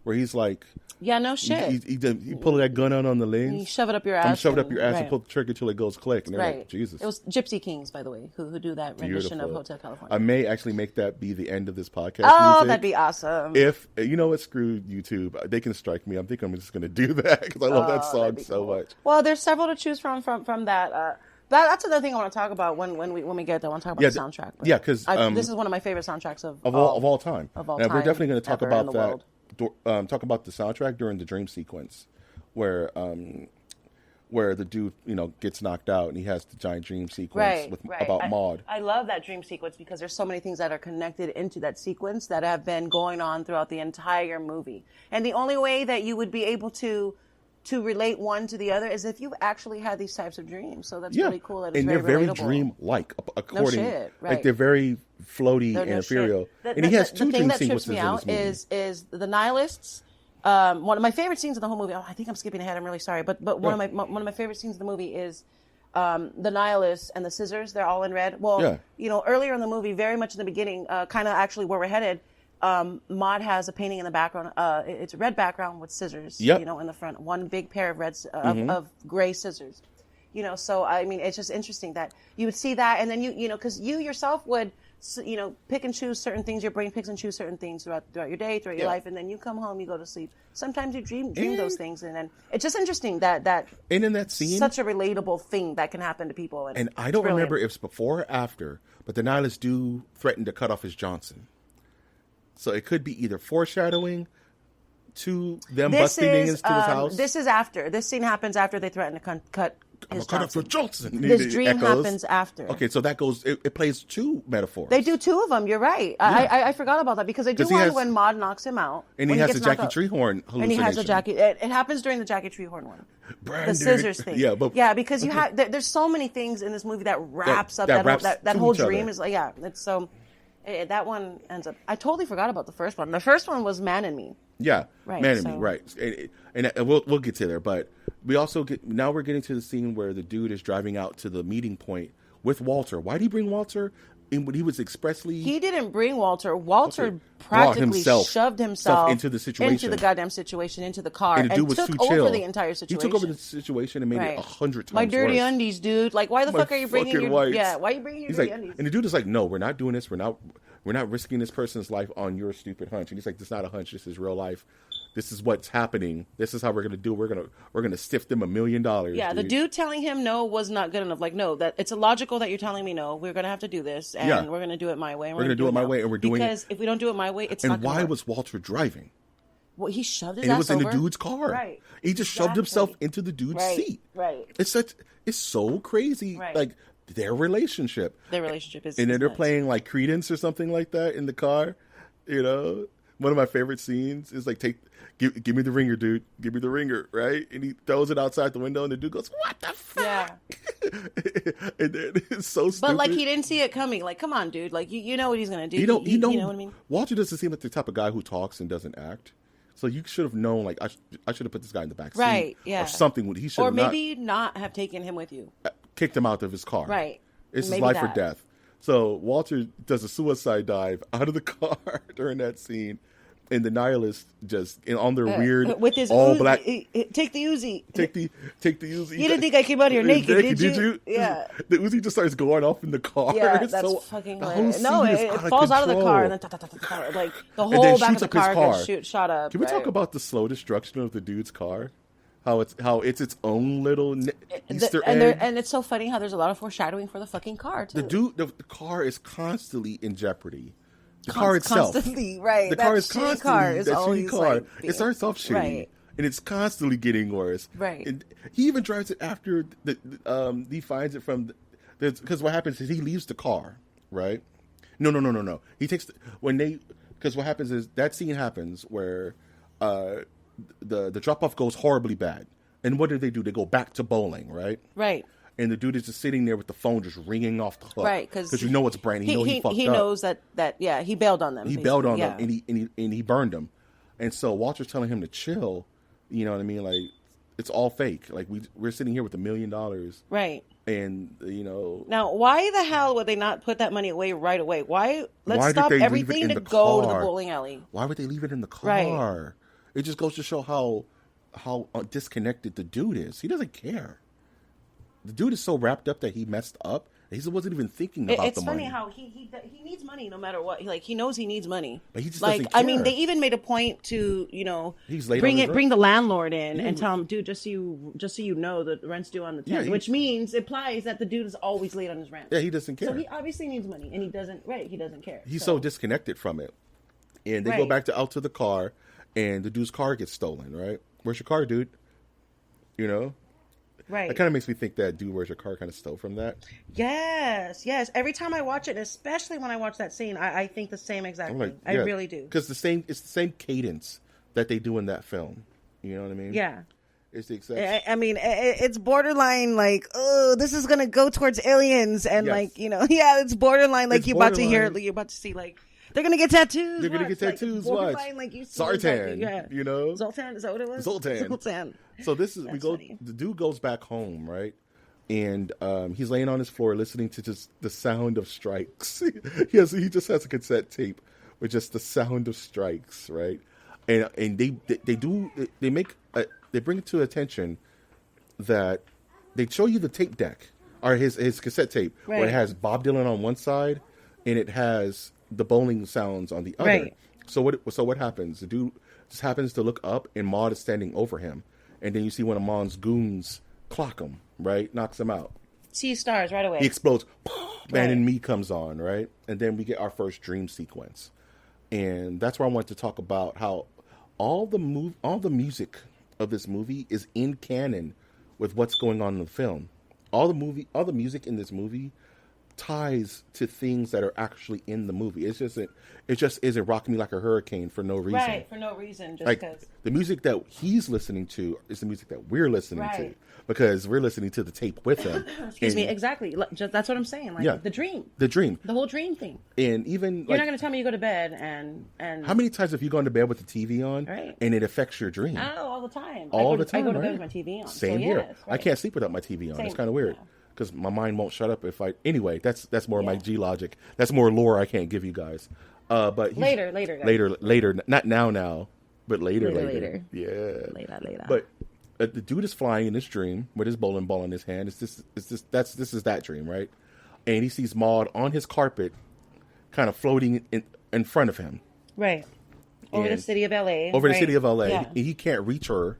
where he's like, yeah, no shit. He pull that gun out on the lens. You shove it up your ass. Shove it up your ass right. and pull the trigger till it goes click. And they're like, Jesus. It was Gypsy Kings, by the way, who do that rendition of Hotel California. I may actually make that be the end of this podcast. Oh, music. that'd be awesome. If what, screw YouTube. They can strike me. I think I'm just going to do that because I love that song so much. Well, there's several to choose from that. That's another thing I want to talk about when we get there. I want to talk about the soundtrack. Yeah, because this is one of my favorite soundtracks of all time. Of all and time. We're definitely going to talk about that. World. Talk about the soundtrack during the dream sequence, where the dude gets knocked out and he has the giant dream sequence about Maud. I love that dream sequence because there's so many things that are connected into that sequence that have been going on throughout the entire movie. And the only way that you would be able to relate one to the other is if you've actually had these types of dreams. So that's really cool. That it's they're very relatable. dream-like, according. No shit, right. Like they're very floaty and ethereal. And he has two dream sequences in this movie. The thing that trips me out is the nihilists. One of my favorite scenes in the whole movie. Oh, I think I'm skipping ahead. I'm really sorry, but one of my favorite scenes in the movie is the nihilists and the scissors. They're all in red. Well, earlier in the movie, very much in the beginning, kind of actually where we're headed. Maud has a painting in the background. It's a red background with scissors. Yep. In the front, one big pair of of gray scissors. So I mean, it's just interesting that you would see that, and then because you yourself would. Pick and choose certain things. Your brain picks and choose certain things throughout your day, throughout your life, and then you come home, you go to sleep. Sometimes you dream those things, and then it's just interesting that and in that scene, such a relatable thing that can happen to people. And I don't remember if it's before or after, but the nihilists do threaten to cut off his Johnson. So it could be either foreshadowing to them busting into his house? This is after. This scene happens after they threaten to cut his cut off your Johnson. This dream happens after. Okay, so that goes. It plays two metaphors. They do two of them. You're right. Yeah. I forgot about that because they do one when Maud knocks him out, and he has the Jackie Treehorn hallucination. And he has a Jackie. It happens during the Jackie Treehorn one. Brandon. The scissors thing. Yeah, because you have there's so many things in this movie that wraps up that whole dream is like it's so. That one ends up. I totally forgot about the first one. The first one was Man and Me. Yeah, right, Man and Me, right? And we'll get to there, but we also now we're getting to the scene where the dude is driving out to the meeting point with Walter. Why did he bring Walter? When he was expressly, he didn't bring Walter. Walter practically shoved himself into the situation, into the goddamn situation, into the car, and the dude was took too over chill. the entire situation. He took over the situation and made it 100 times My dirty worse. undies, dude. Like, why the fuck are you bringing your whites. Yeah, why are you bringing your dirty undies? And the dude is like, no, we're not doing this. We're not risking this person's life on your stupid hunch. And he's like, this is not a hunch. This is real life. This is what's happening. This is how we're gonna do. We're gonna stiff them $1 million. Yeah, the dude telling him no was not good enough. Like, no, that it's illogical that you're telling me no. We're gonna have to do this, and we're gonna do it my way. We're gonna do it my way, and we're doing it because if we don't do it my way, it's not. And why was Walter driving? Well, he shoved his and ass it was over. in the dude's car. Right. He just shoved himself into the dude's seat. Right. It's so crazy. Right. Like their relationship. Is. And then they're nuts. playing like Credence or something like that in the car. You know, one of my favorite scenes is like give me the ringer, dude. Give me the ringer, right? And he throws it outside the window, and the dude goes, "What the fuck?" Yeah. And then it's so stupid. But like he didn't see it coming. Like, come on, dude. Like you know what he's gonna do. You know what I mean? Walter doesn't seem like the type of guy who talks and doesn't act. So you should have known, like, I should have put this guy in the back seat, right? Yeah, or something. He should, or maybe not have taken him with you. Kicked him out of his car. Right. It's maybe his life or death. So Walter does a suicide dive out of the car during that scene, and the nihilists just on their weird with his all Uzi, black. Take the Uzi. Take the Uzi. You didn't think I came out here naked, did you? Yeah. The Uzi just starts going off in the car. Yeah, that's fucking hilarious. No, it falls out of the car and then like the whole back of the car gets shot up. Can we talk about the slow destruction of the dude's car? How it's its own little Easter egg. And it's so funny how there's a lot of foreshadowing for the fucking car too. The car is constantly in jeopardy. The car itself, constantly, right? The car is constantly that shitty car. Like, it starts off shitty, right. and it's constantly getting worse. Right. And he even drives it after he finds it from because what happens is he leaves the car, right? No. He takes because what happens is that scene happens where the drop off goes horribly bad, and what do? They go back to bowling, right? Right. And the dude is just sitting there with the phone just ringing off the hook. Right, because you know it's Brandon. He fucked up. He knows that he bailed on them. He bailed on them, and he burned them. And so Walter's telling him to chill. You know what I mean? Like, it's all fake. Like, we're sitting here with $1 million. Right. And, you know. Now, why the hell would they not put that money away right away? Let's stop everything to go to the bowling alley. Why would they leave it in the car? Right. It just goes to show how disconnected the dude is. He doesn't care. The dude is so wrapped up that he messed up. He wasn't even thinking about the money. It's funny how he needs money no matter what. Like, he knows he needs money. But he just doesn't care. I mean, they even made a point to bring the landlord in and tell him, dude, just so you know, the rent's due on the 10th, which implies that the dude is always late on his rent. Yeah, he doesn't care. So he obviously needs money, and he doesn't care. He's so disconnected from it, and they go back out to the car, and the dude's car gets stolen. Right? Where's your car, dude? You know. Right. It kind of makes me think that dude, where's your car, kind of stole from that. Yes. Every time I watch it, especially when I watch that scene, I think the same exact thing. I really do. Because it's the same cadence that they do in that film. You know what I mean? Yeah. It's the exact. I mean, it's borderline like, oh, this is gonna go towards aliens, and it's borderline like you're about to see like. They're going to get tattoos. They're going to get tattoos. Watch. Like Sartan. You know? Zoltan. Is that what it was? Zoltan. So funny. The dude goes back home, right? And he's laying on his floor listening to just the sound of strikes. He just has a cassette tape with just the sound of strikes, right? And they bring it to attention that they show you the tape deck or his cassette tape where it has Bob Dylan on one side and it has the bowling sounds on the other. Right. So what happens? The dude just happens to look up and Maud is standing over him. And then you see one of Maud's goons clock him, right? Knocks him out. See stars right away. He explodes. Man and Me comes on, right? And then we get our first dream sequence. And that's where I want to talk about how all the music of this movie is in canon with what's going on in the film. All the music in this movie ties to things that are actually in the movie. It just isn't Rock Me Like a Hurricane for no reason. Right, for no reason, just like because. the music that he's listening to is the music that we're listening to because we're listening to the tape with him. Excuse me, exactly. That's what I'm saying. Like the dream, the whole dream thing. And even you're not going to tell me you go to bed and how many times have you gone to bed with the TV on and it affects your dream? Oh, all the time. All the time. I go to bed with my TV on. Same here. Right. I can't sleep without my TV on. Same. It's kind of weird. Yeah. Because my mind won't shut up if I. Anyway, that's more my G logic. That's more lore I can't give you guys. But later, not now, but later. Yeah, later. But the dude is flying in this dream with his bowling ball in his hand. This is that dream, right? And he sees Maude on his carpet, kind of floating in front of him, right, over the city of LA. Over the city of LA, he can't reach her,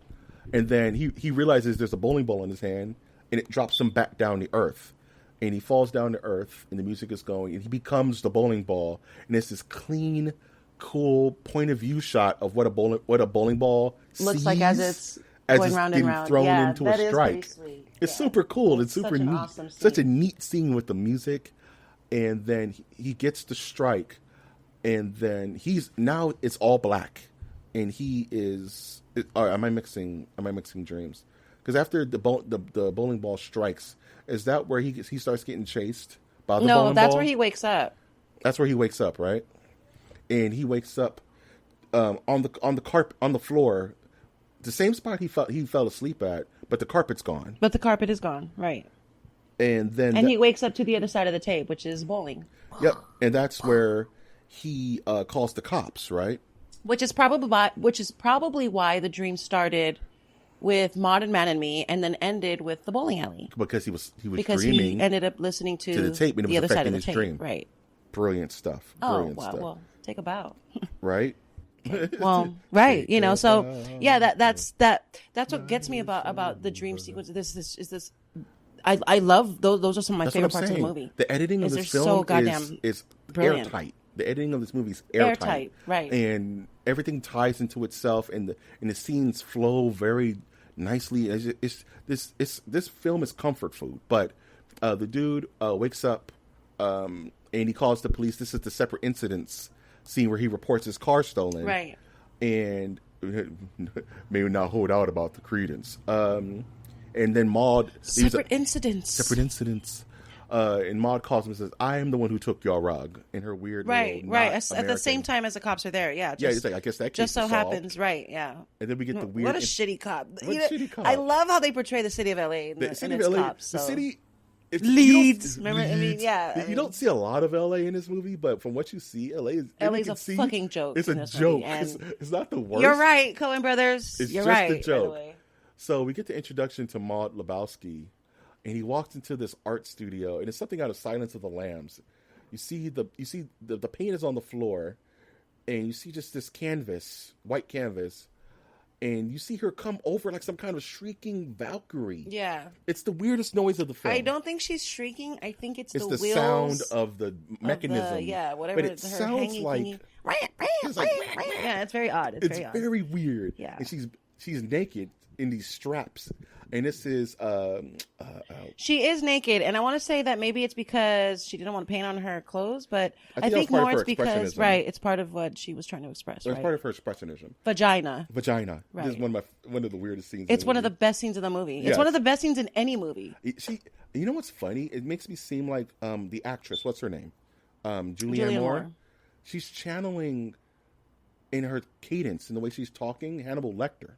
and then he realizes there's a bowling ball in his hand. And it drops him back down to earth. And he falls down to earth, and the music is going, and he becomes the bowling ball. And it's this clean, cool point of view shot of what a bowling ball looks like as it's going round and round. Thrown into a strike. It's super cool. It's super neat. Awesome such a neat scene with the music. And then he gets the strike, and then now it's all black, and he is. Am I mixing dreams? Because after the bowling ball strikes, is that where he starts getting chased by the bowling ball? No, that's where he wakes up. That's where he wakes up, right? And he wakes up on the floor, the same spot he fell asleep at, but the carpet's gone. But the carpet is gone, right? And then he wakes up to the other side of the tape, which is bowling. Yep, and that's where he calls the cops, right? Which is probably why the dream started with Maude and Man and Me, and then ended with the bowling alley. Because he was dreaming. He ended up listening to the tape, and it was the other side of affecting the his tape. dream. Right. Brilliant stuff. Well, take a bow. Right. Well, right. You know, so that's what gets me about the dream sequence. This. I love those. Those are some of my favorite parts of the movie. The editing of this film so goddamn is brilliant. Airtight. The editing of this movie is airtight. Right. And everything ties into itself, and the scenes flow very nicely. This film is comfort food. But the dude wakes up and he calls the police. This is the separate incidents scene where he reports his car stolen. Right. And maybe not hold out about the credence. And then Maude... Separate incidents. And Maude calls him and says, "I am the one who took your rug," in her weird right. At the same time as the cops are there, it's like, I guess that just so solved. happens, right? Yeah. And then we get the weird. What a shitty cop! I love how they portray the city of LA and its cops. So. The city leads. Remember, I mean, you don't see a lot of LA in this movie, but from what you see, LA's a fucking joke. It's a joke. It's not the worst. You're right, Coen Brothers. You're just a joke. So we get the introduction to Maude Lebowski. And he walks into this art studio, and it's something out of Silence of the Lambs. You see the paint is on the floor, and you see just this white canvas, and you see her come over like some kind of shrieking Valkyrie. Yeah, it's the weirdest noise of the film. I don't think she's shrieking. I think it's the wheels sound of the mechanism. Whatever. But it sounds like yeah, it's very odd. It's very weird. Yeah, and she's naked in these straps. And this is she is naked, and I want to say that maybe it's because she didn't want to paint on her clothes, but I think more it's because it's part of what she was trying to express. It's part of her expressionism. Vagina. Right. This is one of the weirdest scenes. It's one of the best scenes in the movie. It's one of the best scenes in any movie. You know what's funny? It makes me seem like the actress. What's her name? Julianne Moore. She's channeling in her cadence and the way she's talking Hannibal Lecter.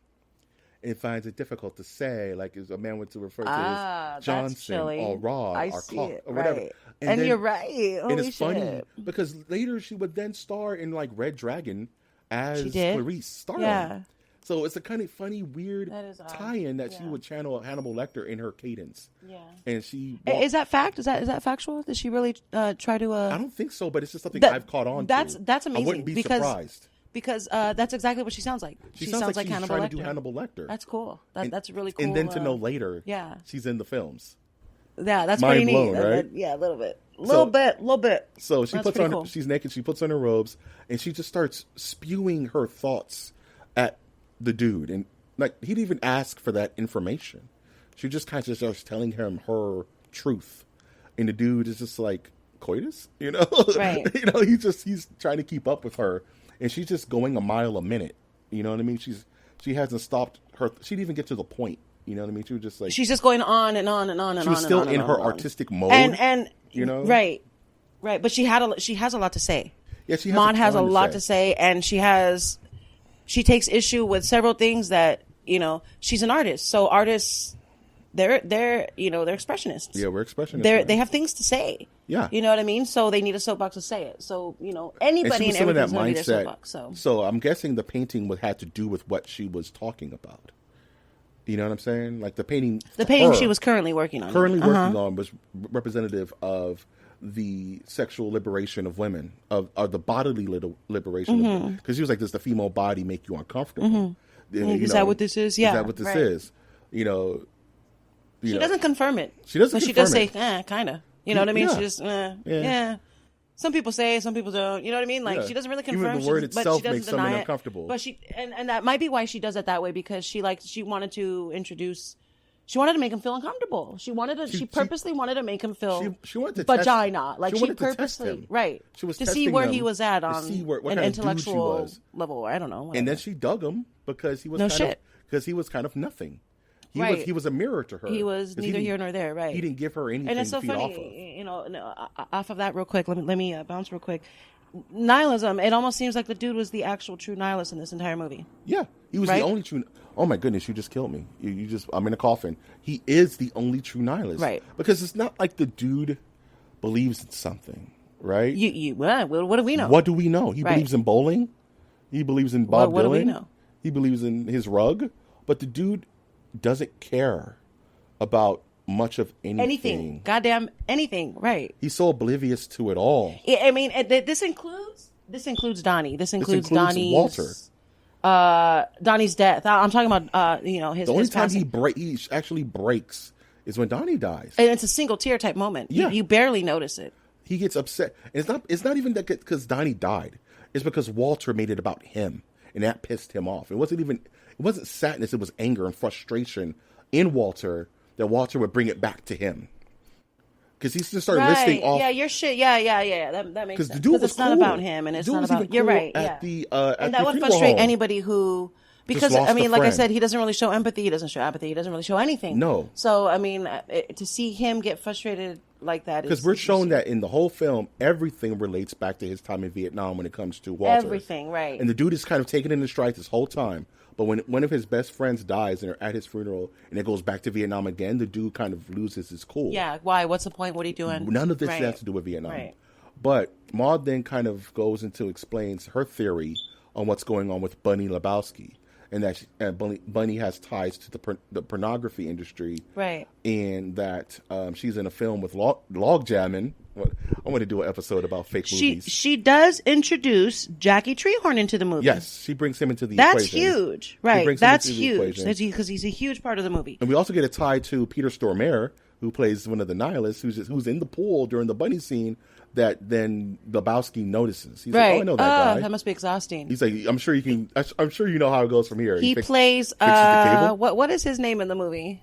And finds it difficult to say, like as a man went to refer to as Johnson or Rod or Clark or whatever. Right. And you're right. Holy and it's shit. funny because later she would then star in like Red Dragon as Clarice Starling. Yeah. So it's a kind of funny, weird tie-in that she would channel Hannibal Lecter in her cadence. Yeah. And she is that fact? Is that factual? Did she really try to? I don't think so, but it's just something I've caught on to. That's amazing. I wouldn't be surprised. Because that's exactly what she sounds like. She sounds like she's Hannibal trying Lecter. to do Hannibal Lecter. That's cool. That's really cool. And then to know later, she's in the films. Yeah, that's mind pretty blown, neat. Right? Yeah, a little bit. Little bit. So she puts on. Cool. She's naked. She puts on her robes, and she just starts spewing her thoughts at the dude, and like he didn't even ask for that information. She just kind of starts telling him her truth, and the dude is just like coitus, Right? He's trying to keep up with her, and she's just going a mile a minute. You know what I mean? She hasn't stopped her. She didn't even get to the point. You know what I mean? She was just like she's just going on and on and on and on. She was and still on in and her on. artistic mode, and right. But she has a lot to say. Yeah, she has Maud has a ton lot to say, and she takes issue with several things that she's an artist. So artists, they're expressionists. Yeah, we're expressionists. They have things to say. Yeah, you know what I mean. So they need a soapbox to say it. So anybody and everybody's gonna need a soapbox. So I'm guessing the painting had to do with what she was talking about. You know what I'm saying? Like the painting she was currently working on. Working on was representative of the sexual liberation of women, of the bodily liberation, because she was like, "Does the female body make you uncomfortable? Is that what this is? Yeah, is that what this is? She doesn't confirm it. She doesn't. But she does say, kind of. You know what I mean? Yeah. She just, yeah. Some people say, some people don't. You know what I mean? Like she doesn't really confirm. Even the word itself but she makes doesn't someone deny uncomfortable. It. But she, and that might be why she does it that way, because she wanted to introduce. She wanted to make him feel uncomfortable. She purposely wanted to make him feel she wanted to vagina. Like she purposely, right. She was to see where him, he was at on what an intellectual level. I don't know. Whatever. And then she dug him because he was kind of nothing. He was a mirror to her. He was neither here nor there. Right. He didn't give her anything. And it's so to feed funny. off of. Off of that real quick. Let me bounce real quick. Nihilism. It almost seems like the dude was the actual true nihilist in this entire movie. Yeah, he was the only true. Oh my goodness, you just killed me. I'm in a coffin. He is the only true nihilist, right? Because it's not like the dude believes in something, right? What do we know? What do we know? He believes in bowling. He believes in Bob Dylan. What do we know? He believes in his rug, but the dude doesn't care about much of anything. Goddamn anything, right? He's so oblivious to it all. I mean, this includes Donnie. This includes Donnie's Walter. Donnie's death. I'm talking about his. The only his time passing. he actually breaks is when Donnie dies, and it's a single tear type moment. Yeah. You barely notice it. He gets upset. And it's not even that because Donnie died. It's because Walter made it about him, and that pissed him off. It wasn't sadness. It was anger and frustration in Walter that Walter would bring it back to him. Because he just started listing off. Yeah, your shit. Yeah. That makes sense. Because the dude was it's not about him, and it's not about. You're right. And that would frustrate anybody who. Because I mean, like I said, he doesn't really show empathy. He doesn't show apathy. He doesn't really show anything. No. So I mean, to see him get frustrated like that, because we're shown that in the whole film, everything relates back to his time in Vietnam when it comes to Walter. Everything, right? And the dude is kind of taken in the stride this whole time. But when one of his best friends dies and they're at his funeral and it goes back to Vietnam again, the dude kind of loses his cool. Yeah. Why? What's the point? What are you doing? None of this has to do with Vietnam. Right. But Maud then kind of goes into explains her theory on what's going on with Bunny Lebowski. And that Bunny has ties to the pornography industry, right? And that she's in a film with log jamming. I want to do an episode about fake movies. She does introduce Jackie Treehorn into the movie. Yes, she brings him into the equation. That's huge, right? That's huge because he's a huge part of the movie. And we also get a tie to Peter Stormare, who plays one of the nihilists, who's in the pool during the bunny scene. That then Lebowski notices. He's like, "Oh, I know that guy. That must be exhausting." He's like, "I'm sure you know how it goes from here." He plays what is his name in the movie?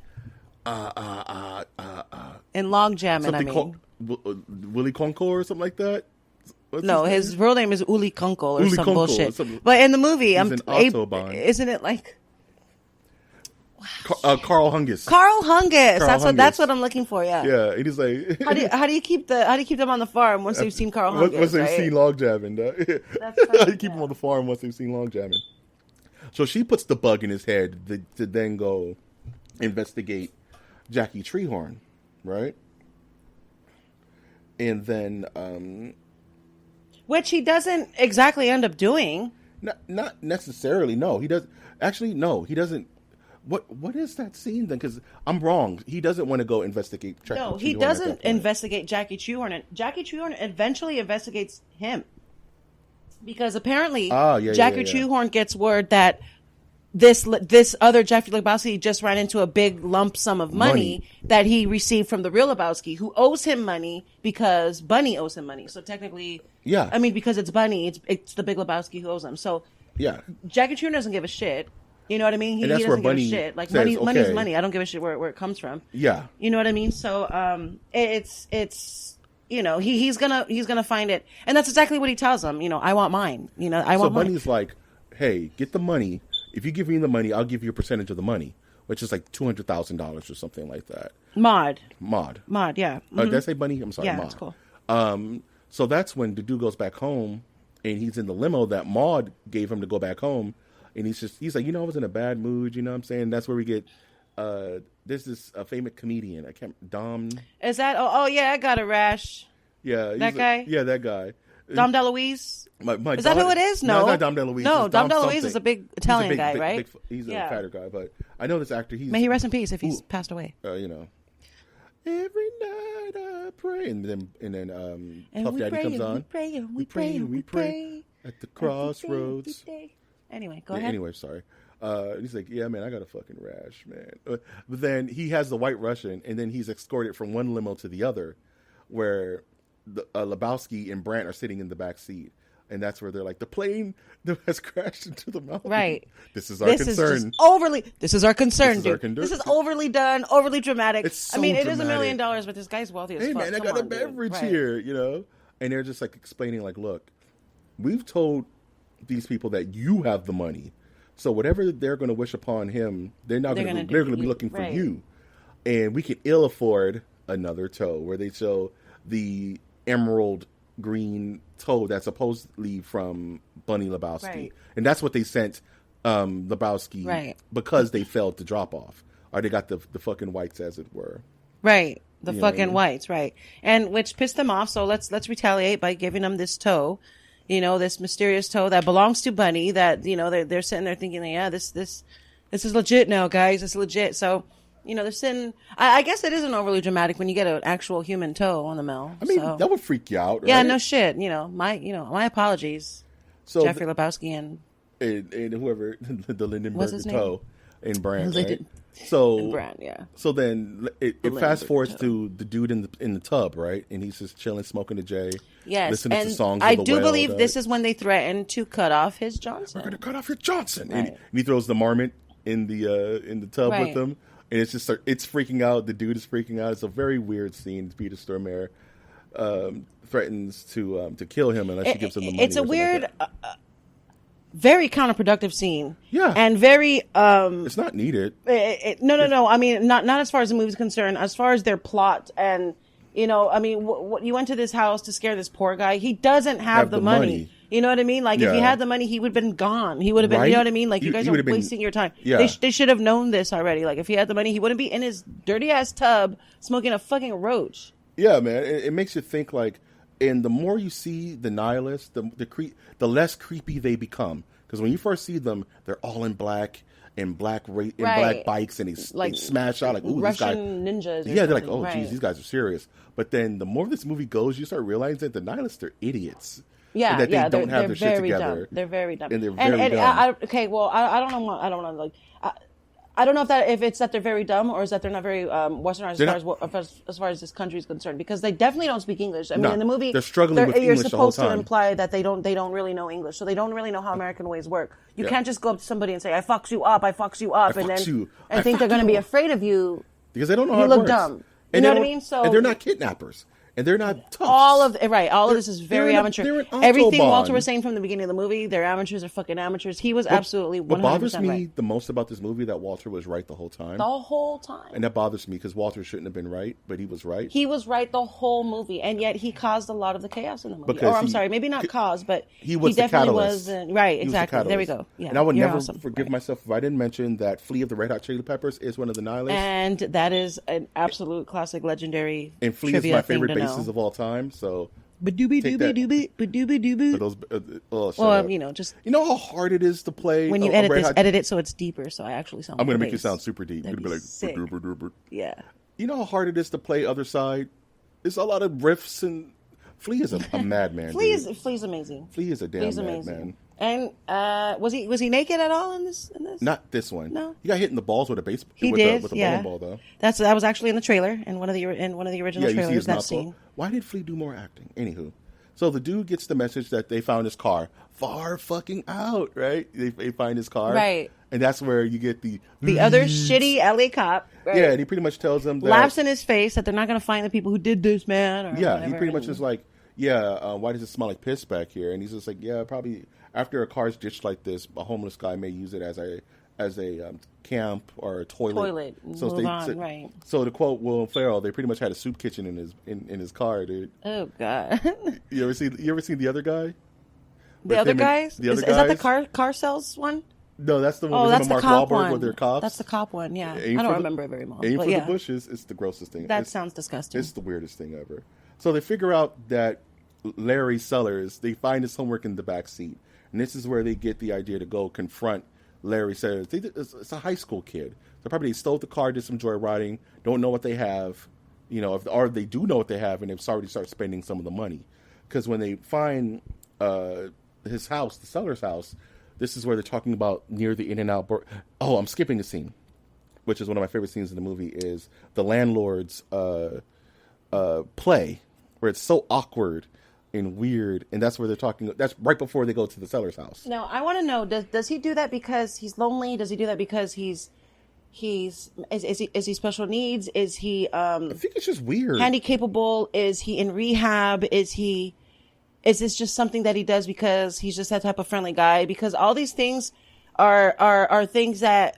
In Log Jammin', I mean, Willie Conkle or something like that. His real name is Uli Kunkel or some bullshit. But in the movie, isn't it like? Carl Hungus. Carl Hungus. That's what I'm looking for. Yeah. Yeah, and he's like, how do you keep them on the farm once they've seen Carl Hungus? Once they've seen log jamming. How do you keep them on the farm once they've seen log jamming? So she puts the bug in his head to then go investigate Jackie Treehorn, right? And then, which he doesn't exactly end up doing. Not necessarily. No, he does. Actually, no, he doesn't. What is that scene then? Because I'm wrong. He doesn't want to go investigate Jackie Treehorn. No, he doesn't investigate Jackie Treehorn. Jackie Treehorn eventually investigates him. Because apparently Jackie Treehorn gets word that this other Jeffrey Lebowski just ran into a big lump sum of money that he received from the real Lebowski, who owes him money because Bunny owes him money. So technically, I mean, because it's Bunny, it's the big Lebowski who owes him. So Yeah. Jackie Chan doesn't give a shit. You know what I mean? He And that's where doesn't give a Bunny shit. Like says, money's okay. money. I don't give a shit where it comes from. Yeah. You know what I mean? So it's you know, he's gonna find it, and that's exactly what he tells him. You know, I want mine. You know, I want mine. So Bunny's like, hey, get the money. If you give me the money, I'll give you a percentage of the money, which is like $200,000 or something like that. Maud, yeah. Did I say Bunny? I'm sorry, Yeah, Maud. that's cool. So that's when the dude goes back home, and he's in the limo that Maud gave him to go back home, and he's like, I was in a bad mood, you know what I'm saying? That's where we get, there's this famous comedian, I can't, Dom. Is that, oh yeah, I got a rash. Yeah. That guy? Yeah, that guy. Dom DeLuise? My is that who it is? No. It's not Dom DeLuise. No, it's Dom DeLuise something. is a big Italian guy, right? He's a fatter guy, but I know this actor. May he rest in peace if he's passed away. You know. Every night I pray, and then Puff Daddy comes on. We pray at the crossroads. Anyway, go ahead. Anyway, sorry. He's like, yeah, man, I got a fucking rash, man. But then he has the White Russian, and then he's escorted from one limo to the other, where Lebowski and Brandt are sitting in the back seat. And that's where they're like, the plane that has crashed into the mountain. Right. This is our concern. This is our concern, dude. This This is overly done, overly dramatic. It's so I mean, it is dramatic. $1 million, but this guy's wealthy as Hey, fuck. man, I Come got a on, dude. beverage Right. here, you know? And they're just like explaining, like, look, we've told these people that you have the money. So whatever they're going to wish upon him, they're going to be looking for right. you. And we can ill afford another toe, where they show the emerald green toe that's supposedly from Bunny Lebowski. Right. And that's what they sent Lebowski Right. because they failed to drop off. Or they got the fucking whites, as it were. Right. The You know what I fucking mean? whites, right. And which pissed them off, so let's retaliate by giving them this toe. You know, this mysterious toe that belongs to Bunny that, you know, they're sitting there thinking, yeah, this is legit now, guys. It's legit. So, you know, they're sitting. I guess it isn't overly dramatic when you get an actual human toe on the mill. I mean, so. that would freak you out, right? Yeah, no shit. My apologies, So Jeffrey Lebowski and whoever the Lindenberg What's his toe in Brandt, right? Linden- So Brandt, yeah. So then it Lindenberg fast forwards toe. to the dude in the tub, right? And he's just chilling, smoking a J. Yes, listening and to songs. I of the do Whale, believe this is when they threaten to cut off his Johnson. We're gonna cut off your Johnson, Right. and he throws the marmot in the tub Right. with him, and it's just it's freaking out. The dude is freaking out. It's a very weird scene. Peter Stormare threatens to kill him unless he gives him the money. It's a or something weird, like that. very counterproductive scene. Yeah. and very It's not needed. no. I mean, not as far as the movie's concerned. As far as their plot, and you know, I mean, what you went to this house to scare this poor guy. He doesn't have the money. You know what I mean? Like, if he Yeah. had the money, he would have been gone. He would have been, you Right? know what I mean? Like, you guys He are would have been- wasting your time. Yeah. They should have known this already. Like, if he had the money, he wouldn't be in his dirty ass tub smoking a fucking roach. Yeah, man. It makes you think, like, and the more you see the nihilists, the less creepy they become. Because when you first see them, they're all in black and black Right. bikes, and Like, they smash out like, ooh, this guy. Russian ninjas. Or Yeah, they're like, something. oh, Right. geez, these guys are serious. But then the more this movie goes, you start realizing that the nihilists are idiots. Yeah, and that yeah, they don't have they're their shit very together. dumb. They're very dumb. And they're very dumb. Okay, well, I don't know. I don't know. Like, I don't know if it's that they're very dumb or is that they're not very westernized as far as this country is concerned, because they definitely don't speak English. I mean, No, in the movie, they're struggling with you're English the whole supposed to time. imply that they don't really know English, so they don't really know how American ways work. You Yeah. can't just go up to somebody and say, "I fucks you up, I fucks you up," I and fucks then you. and I think they're fuck going to you. be afraid of you. Because they don't know You how it look works. dumb. And You know they what I don't- mean? So- and they're not kidnappers. And they're not tough. All of this is very they're amateur. an Everything Autobahn. Walter was saying from the beginning of the movie, they're amateurs, they're fucking amateurs. He was absolutely 100% What bothers me right. the most about this movie that Walter was right the whole time. The whole time. And that bothers me because Walter shouldn't have been right, but he was right. He was right the whole movie, and yet he caused a lot of the chaos in the movie. Because Or I'm he- sorry, maybe not caused, but He was the definitely catalyst. was. Right, He was the exactly. There we catalyst. go. Yeah, and I would you're never awesome. forgive Right. myself if I didn't mention that Flea of the Red Hot Chili Peppers is one of the nihilists. And that is an absolute classic, legendary. And Flea is trivia my thing favorite to bassist know. of all time. So Ba-doobie Take doobie that. doobie ba-doobie doobie. for those, shut Well, up. you know, just You know how hard it is to play when you a edit Red this, Hot- edit it so it's deeper, so I actually sound. I'm going to like make you bass. sound super deep. You're That'd going be to sick. be like, Yeah. you know how hard it is to play Other Side? It's a lot of riffs, and Flea is a madman. Flea's dude. amazing. Flea is a damn Flea's amazing. madman. And was he naked at all in this? Not this one. No. He got hit in the balls with a baseball. He with did. with a Yeah. bowling ball, though. That was actually in the trailer in one of the original Yeah, you see trailers. his That mouth. scene. Why did Flea do more acting? Anywho, So the dude gets the message that they found his car far fucking out, right? They find his car. Right. And that's where you get the other shitty LA cop. Right? Yeah, and he pretty much tells them that... Laughs in his face that they're not going to find the people who did this, man. Or yeah, whatever. he pretty much is like, why does it smell like piss back here? And he's just like, yeah, probably after a car's ditched like this, a homeless guy may use it as a camp or a toilet. Right. So to quote Will Ferrell, they pretty much had a soup kitchen in his car, dude. Oh God. You ever seen The Other Guy? The Other Guys? Is that the car sales one? No, that's the one with that's him and the Mark cop Wahlberg one. with their cops. That's the cop one, yeah. I don't remember it very well. Aim but for yeah. the bushes. It's the grossest thing. That sounds disgusting. It's the weirdest thing ever. So they figure out that Larry Sellers, they find his homework in the back seat. And this is where they get the idea to go confront Larry Sellers. It's a high school kid. So probably they stole the car, did some joyriding, don't know what they have, or they do know what they have, and they've already started spending some of the money. Because when they find his house, the Sellers' house, this is where they're talking about near the In-N-Out. I'm skipping a scene, which is one of my favorite scenes in the movie, is the landlord's play, where it's so awkward and weird, and that's where they're talking. That's right before they go to the Seller's house. Now, I want to know: does he do that because he's lonely? Does he do that because is he special needs? Is he? I think it's just weird. Handy capable? Is he in rehab? Is this just something that he does because he's just that type of friendly guy? Because all these things are things that.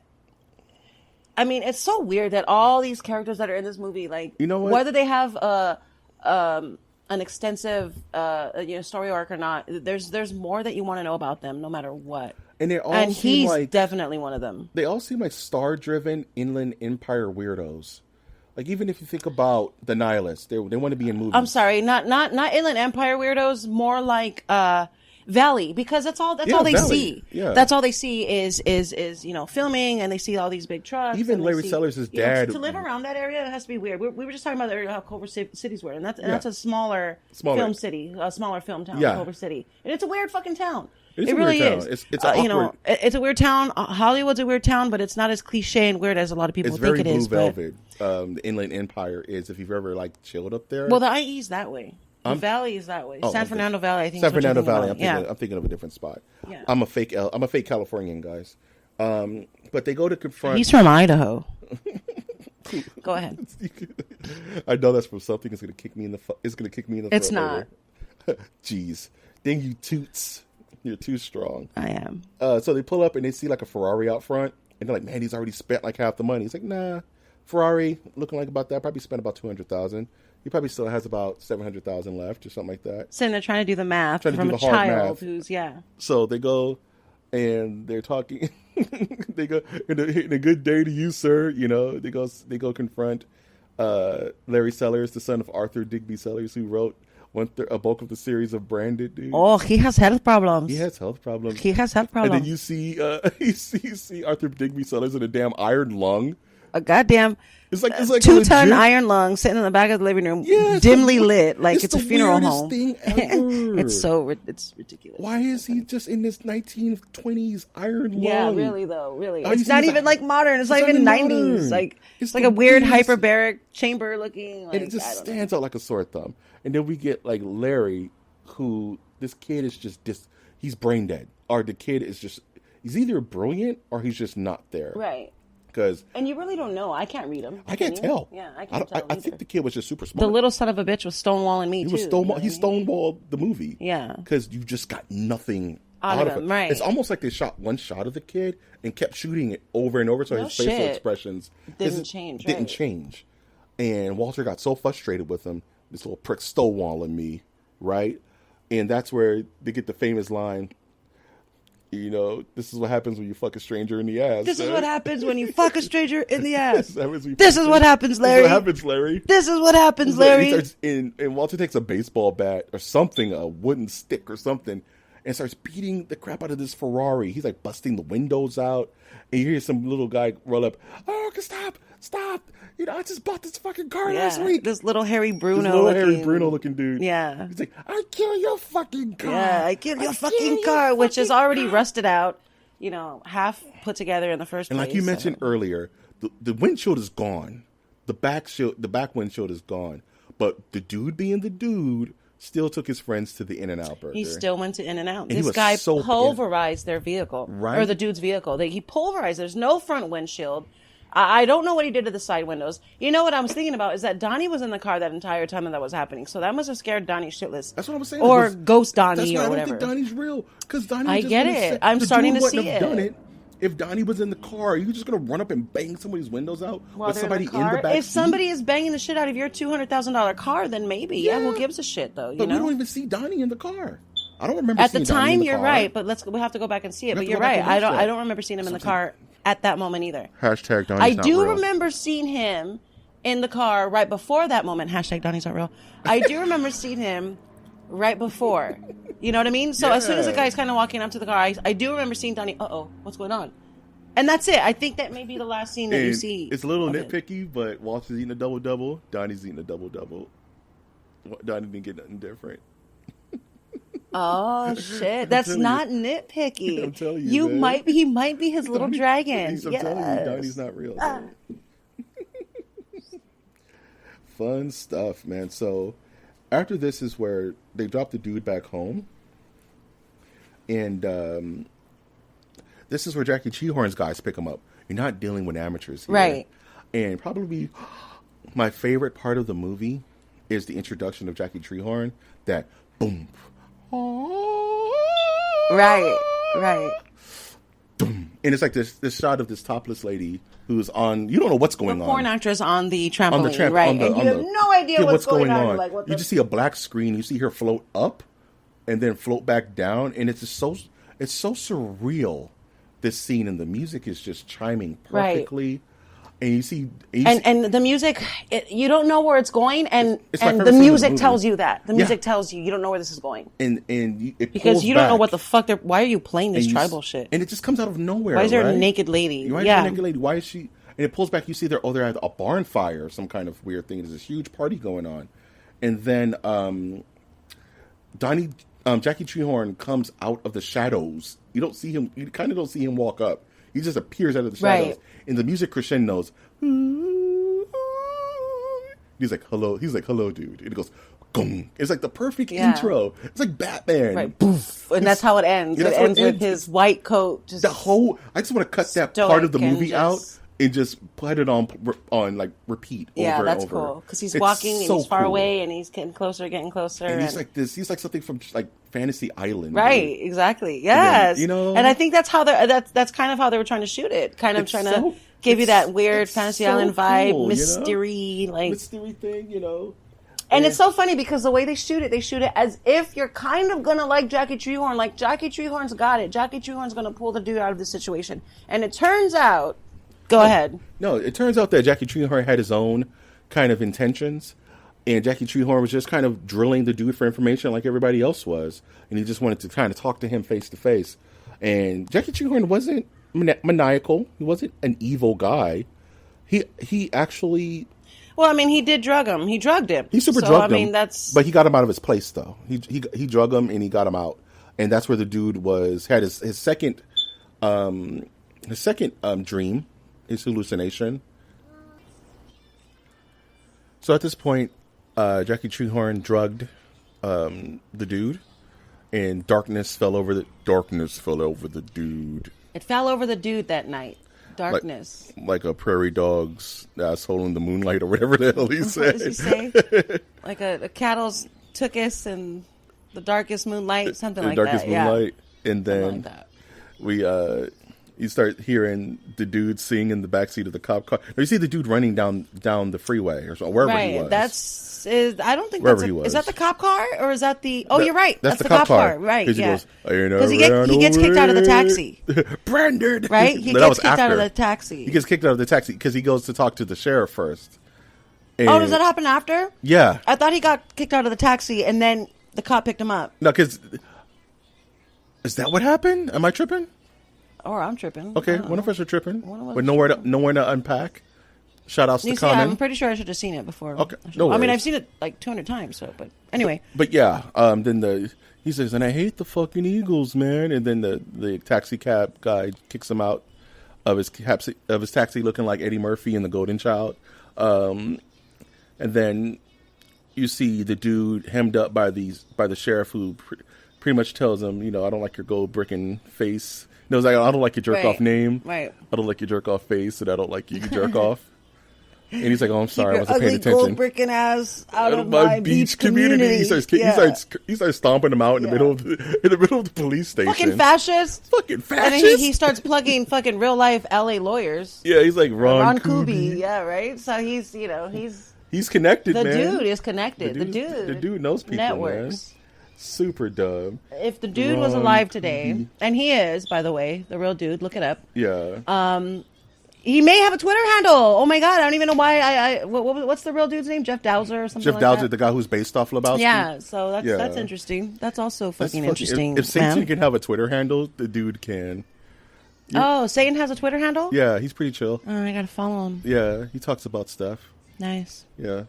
I mean, it's so weird that all these characters that are in this movie, like, you know what? Whether they have an extensive story arc or not, there's more that you want to know about them, no matter what. And he's definitely one of them. They all seem like star-driven Inland Empire weirdos. Like, even if you think about the Nihilists, they want to be in movies. I'm sorry, not Inland Empire weirdos, more like Valley, because that's all they Valley. see. Yeah. That's all they see is filming, and they see all these big trucks. Even Larry Sellers' dad. To live around that area, it has to be weird. We were just talking about the area how Culver City's weird, and that's a smaller film city, a smaller film town, Culver City, and it's a weird fucking town. It really is. It's awkward. It's a weird town. Hollywood's a weird town, but it's not as cliche and weird as a lot of people think it is. It's very Blue Velvet. The Inland Empire is, if you've ever chilled up there. Well, the IE's that way. The Valley is that way. San Fernando Valley, I think. San Fernando Valley. I'm thinking of a different spot. Yeah. I'm a fake Californian, guys. But they go to confront. He's from Idaho. Go ahead. I know that's from something. It's gonna kick me in the. It's gonna kick me in the. It's not. Jeez, dang you toots! You're too strong. I am. So they pull up and they see a Ferrari out front, and they're like, "Man, he's already spent half the money." He's like, "Nah, Ferrari looking like about that. Probably spent about $200,000. He probably still has about $700,000 left or something like that." So they're trying to do the math from a child who's So they go and they're talking. They go in a good day to you, sir. They go confront Larry Sellers, the son of Arthur Digby Sellers, who wrote a bulk of the series of Branded, dude. Oh, he has health problems. He has health problems. And then you see you see Arthur Digby Sellers in a damn iron lung. A goddamn it's like 2-ton iron lung sitting in the back of the living room, dimly lit, like it's a funeral home. Thing ever. It's ridiculous. Why is he just in this 1920s iron lung? Yeah, really though, really. It's not even modern. It's not even 90s. Modern. It's like a weird hyperbaric chamber looking. And it just stands out like a sore thumb. And then we get Larry, who this kid is he's brain dead, or the kid is he's either brilliant or he's just not there. Right. And you really don't know. I can't read him. I can't tell. Yeah, I can't tell. I think the kid was just super smart. The little son of a bitch was stonewalling me, He stonewalled the movie. Yeah. Because you just got nothing out of him. Right. It's almost like they shot one shot of the kid and kept shooting it over and over, so his facial expressions didn't change. And Walter got so frustrated with him, this little prick stonewalling me, right? And that's where they get the famous line, this is what happens when you fuck a stranger in the ass. This is what happens when you fuck a stranger in the ass. This is what happens, Larry. This is what happens, Larry. And Walter takes a baseball bat or something, a wooden stick or something, and starts beating the crap out of this Ferrari. He's busting the windows out. And you hear some little guy roll up, "Oh, stop. I just bought this fucking car last week." This little Harry Bruno looking dude. Yeah. He's like, "I kill your fucking car." Yeah, I kill your fucking car, which is already rusted out, half put together in the first place. And like you mentioned earlier, the windshield is gone. The back windshield is gone. But the dude being the dude still took his friends to the In-N-Out Burger. He still went to In-N-Out. And he This was guy so pulverized their vehicle. Right? Or the dude's vehicle. He pulverized. There's no front windshield. I don't know what he did to the side windows. You know what I was thinking about is that Donnie was in the car that entire time that was happening. So that must have scared Donnie shitless. That's what I was saying. Or Ghost Donnie or I don't whatever. think Donnie's real. Because Donnie I just get would've it. said- I'm the starting dude to wouldn't see have it. done it. If Donnie was in the car, you just going to run up and bang somebody's windows out with somebody in the back If somebody is banging the shit out of your $200,000 car, then maybe. Yeah, who gives a shit, though? But you know? we don't even see Donnie in the car. I don't remember At the seeing Donnie in time, the you're car. right, but we have to go back and see it. But you're right. I don't remember seeing him in the car at that moment either. Hashtag Donnie's I not do real. remember seeing him in the car right before that moment. Hashtag Donnie's not real. I do remember seeing him right before. You know what I mean? So as soon as the guy's kind of walking up to the car, I do remember seeing Donnie. What's going on? And that's it. I think that may be the last scene that you see. It's a little nitpicky, but Walter's eating a double-double. Donnie's eating a double-double. Donnie didn't get nothing different. Oh shit! That's not nitpicky. I'm telling you, man. He might be his little dragon. I'm telling you, Donnie's not real. Fun stuff, man. So after this is where they drop the dude back home, and this is where Jackie Treehorn's guys pick him up. You're not dealing with amateurs here. Right. And probably my favorite part of the movie is the introduction of Jackie Treehorn. That boom. Right. And it's like this shot of this topless lady who's on. You don't know what's going The on. Porn actress on the trampoline, right? And you have no idea what's going on. Like, You just see a black screen. You see her float up, and then float back down, and it's just so surreal. This scene, and the music is just chiming perfectly. Right. And you see, and the music, you don't know where it's going, and like the music tells you that. The music tells you don't know where this is going, and it because you don't know back. what the fuck they're. Why are you playing this tribal shit? And it just comes out of nowhere. Why is there right? a naked lady? Why is there a naked lady? Why is she? And it pulls back. You see they're at a barn fire or some kind of weird thing. There's this huge party going on, and then Jackie Treehorn comes out of the shadows. You don't see him. You kind of don't see him walk up. He just appears out of the shadows, right. And the music crescendos. He's like, hello. He's like, hello, dude. And it goes, gong. It's like the perfect intro. It's like Batman. Right. Poof. And that's how it ends. It ends with his white coat. Just I just want to cut that part of the movie out and just put it on like repeat. Yeah, over that's and over. cool because he's walking and he's far away and he's getting closer. And he's like this. He's like something from like Fantasy Island. Right. Really. Exactly. Yes. And then, and I think that's how that's kind of how they were trying to shoot it. Kind of trying to give you that weird Fantasy Island vibe, mystery, mystery thing, And it's so funny because the way they shoot it as if you're kind of gonna like Jackie Treehorn. Like Jackie Treehorn's got it. Jackie Treehorn's gonna pull the dude out of this situation. And it turns out, go ahead. No, it turns out that Jackie Treehorn had his own kind of intentions, and Jackie Treehorn was just kind of drilling the dude for information like everybody else was, and he just wanted to kind of talk to him face to face. And Jackie Treehorn wasn't maniacal. He wasn't an evil guy. He actually. Well, I mean, he did drug him. He drugged him. He drugged him. I mean, but he got him out of his place, though. He drugged him and he got him out, and that's where the dude had his second dream, his hallucination. So at this point, Jackie Treehorn drugged the dude, and darkness fell over the dude. It fell over the dude that night. Darkness. Like a prairie dog's asshole in the moonlight or whatever the hell he said. What does he say? Like a cattle's tuchus in the darkest moonlight, something like that. Darkest moonlight. Yeah. And then you start hearing the dude sing in the backseat of the cop car. Or you see the dude running down the freeway or wherever he was. I don't think that's is that the cop car or is that the? Oh, you're right. That's the cop car. Right? Yeah. Because he gets kicked out of the taxi. Brandon. Right? He gets kicked out of the taxi. He gets kicked out of the taxi because he goes to talk to the sheriff first. And does that happen after? Yeah. I thought he got kicked out of the taxi and then the cop picked him up. No, because is that what happened? Am I tripping? Or I'm tripping. Okay, one of us are tripping. With nowhere to unpack. Shout outs to Common. I'm pretty sure I should have seen it before. Okay, I mean, I've seen it like 200 times. So, but anyway. But yeah, then he says, and I hate the fucking Eagles, man. And then the taxi cab guy kicks him out of his taxi, looking like Eddie Murphy in The Golden Child. And then you see the dude hemmed up by the sheriff who pretty much tells him, I don't like your gold bricking face. No, it's like, I don't like your jerk off name. Right. I don't like your jerk off face, and I don't like you jerk off. And he's like, "Oh, I'm sorry, I Keep wasn't your paying ugly attention." gold bricking ass out of my beach community. He starts stomping him out in the middle of the police station. Fucking fascist. Fucking fascist. And then he starts plugging fucking real life LA lawyers. Yeah, he's like Ron Kuby. Yeah, right. So he's he's connected. The man. dude is connected. The dude knows people. Networks. Man. Super dumb. If the dude was alive today, and he is, by the way, the real dude, look it up. Yeah. He may have a Twitter handle. Oh my god, I don't even know why. What's the real dude's name? Jeff Dowser or something. Jeff like Dowser, that? the guy who's based off Lebowski. Yeah, so that's interesting. That's also fucking interesting. If Satan can have a Twitter handle, the dude can. Oh, Satan has a Twitter handle? Yeah, he's pretty chill. Oh, I gotta follow him. Yeah, he talks about stuff. Nice. Yeah.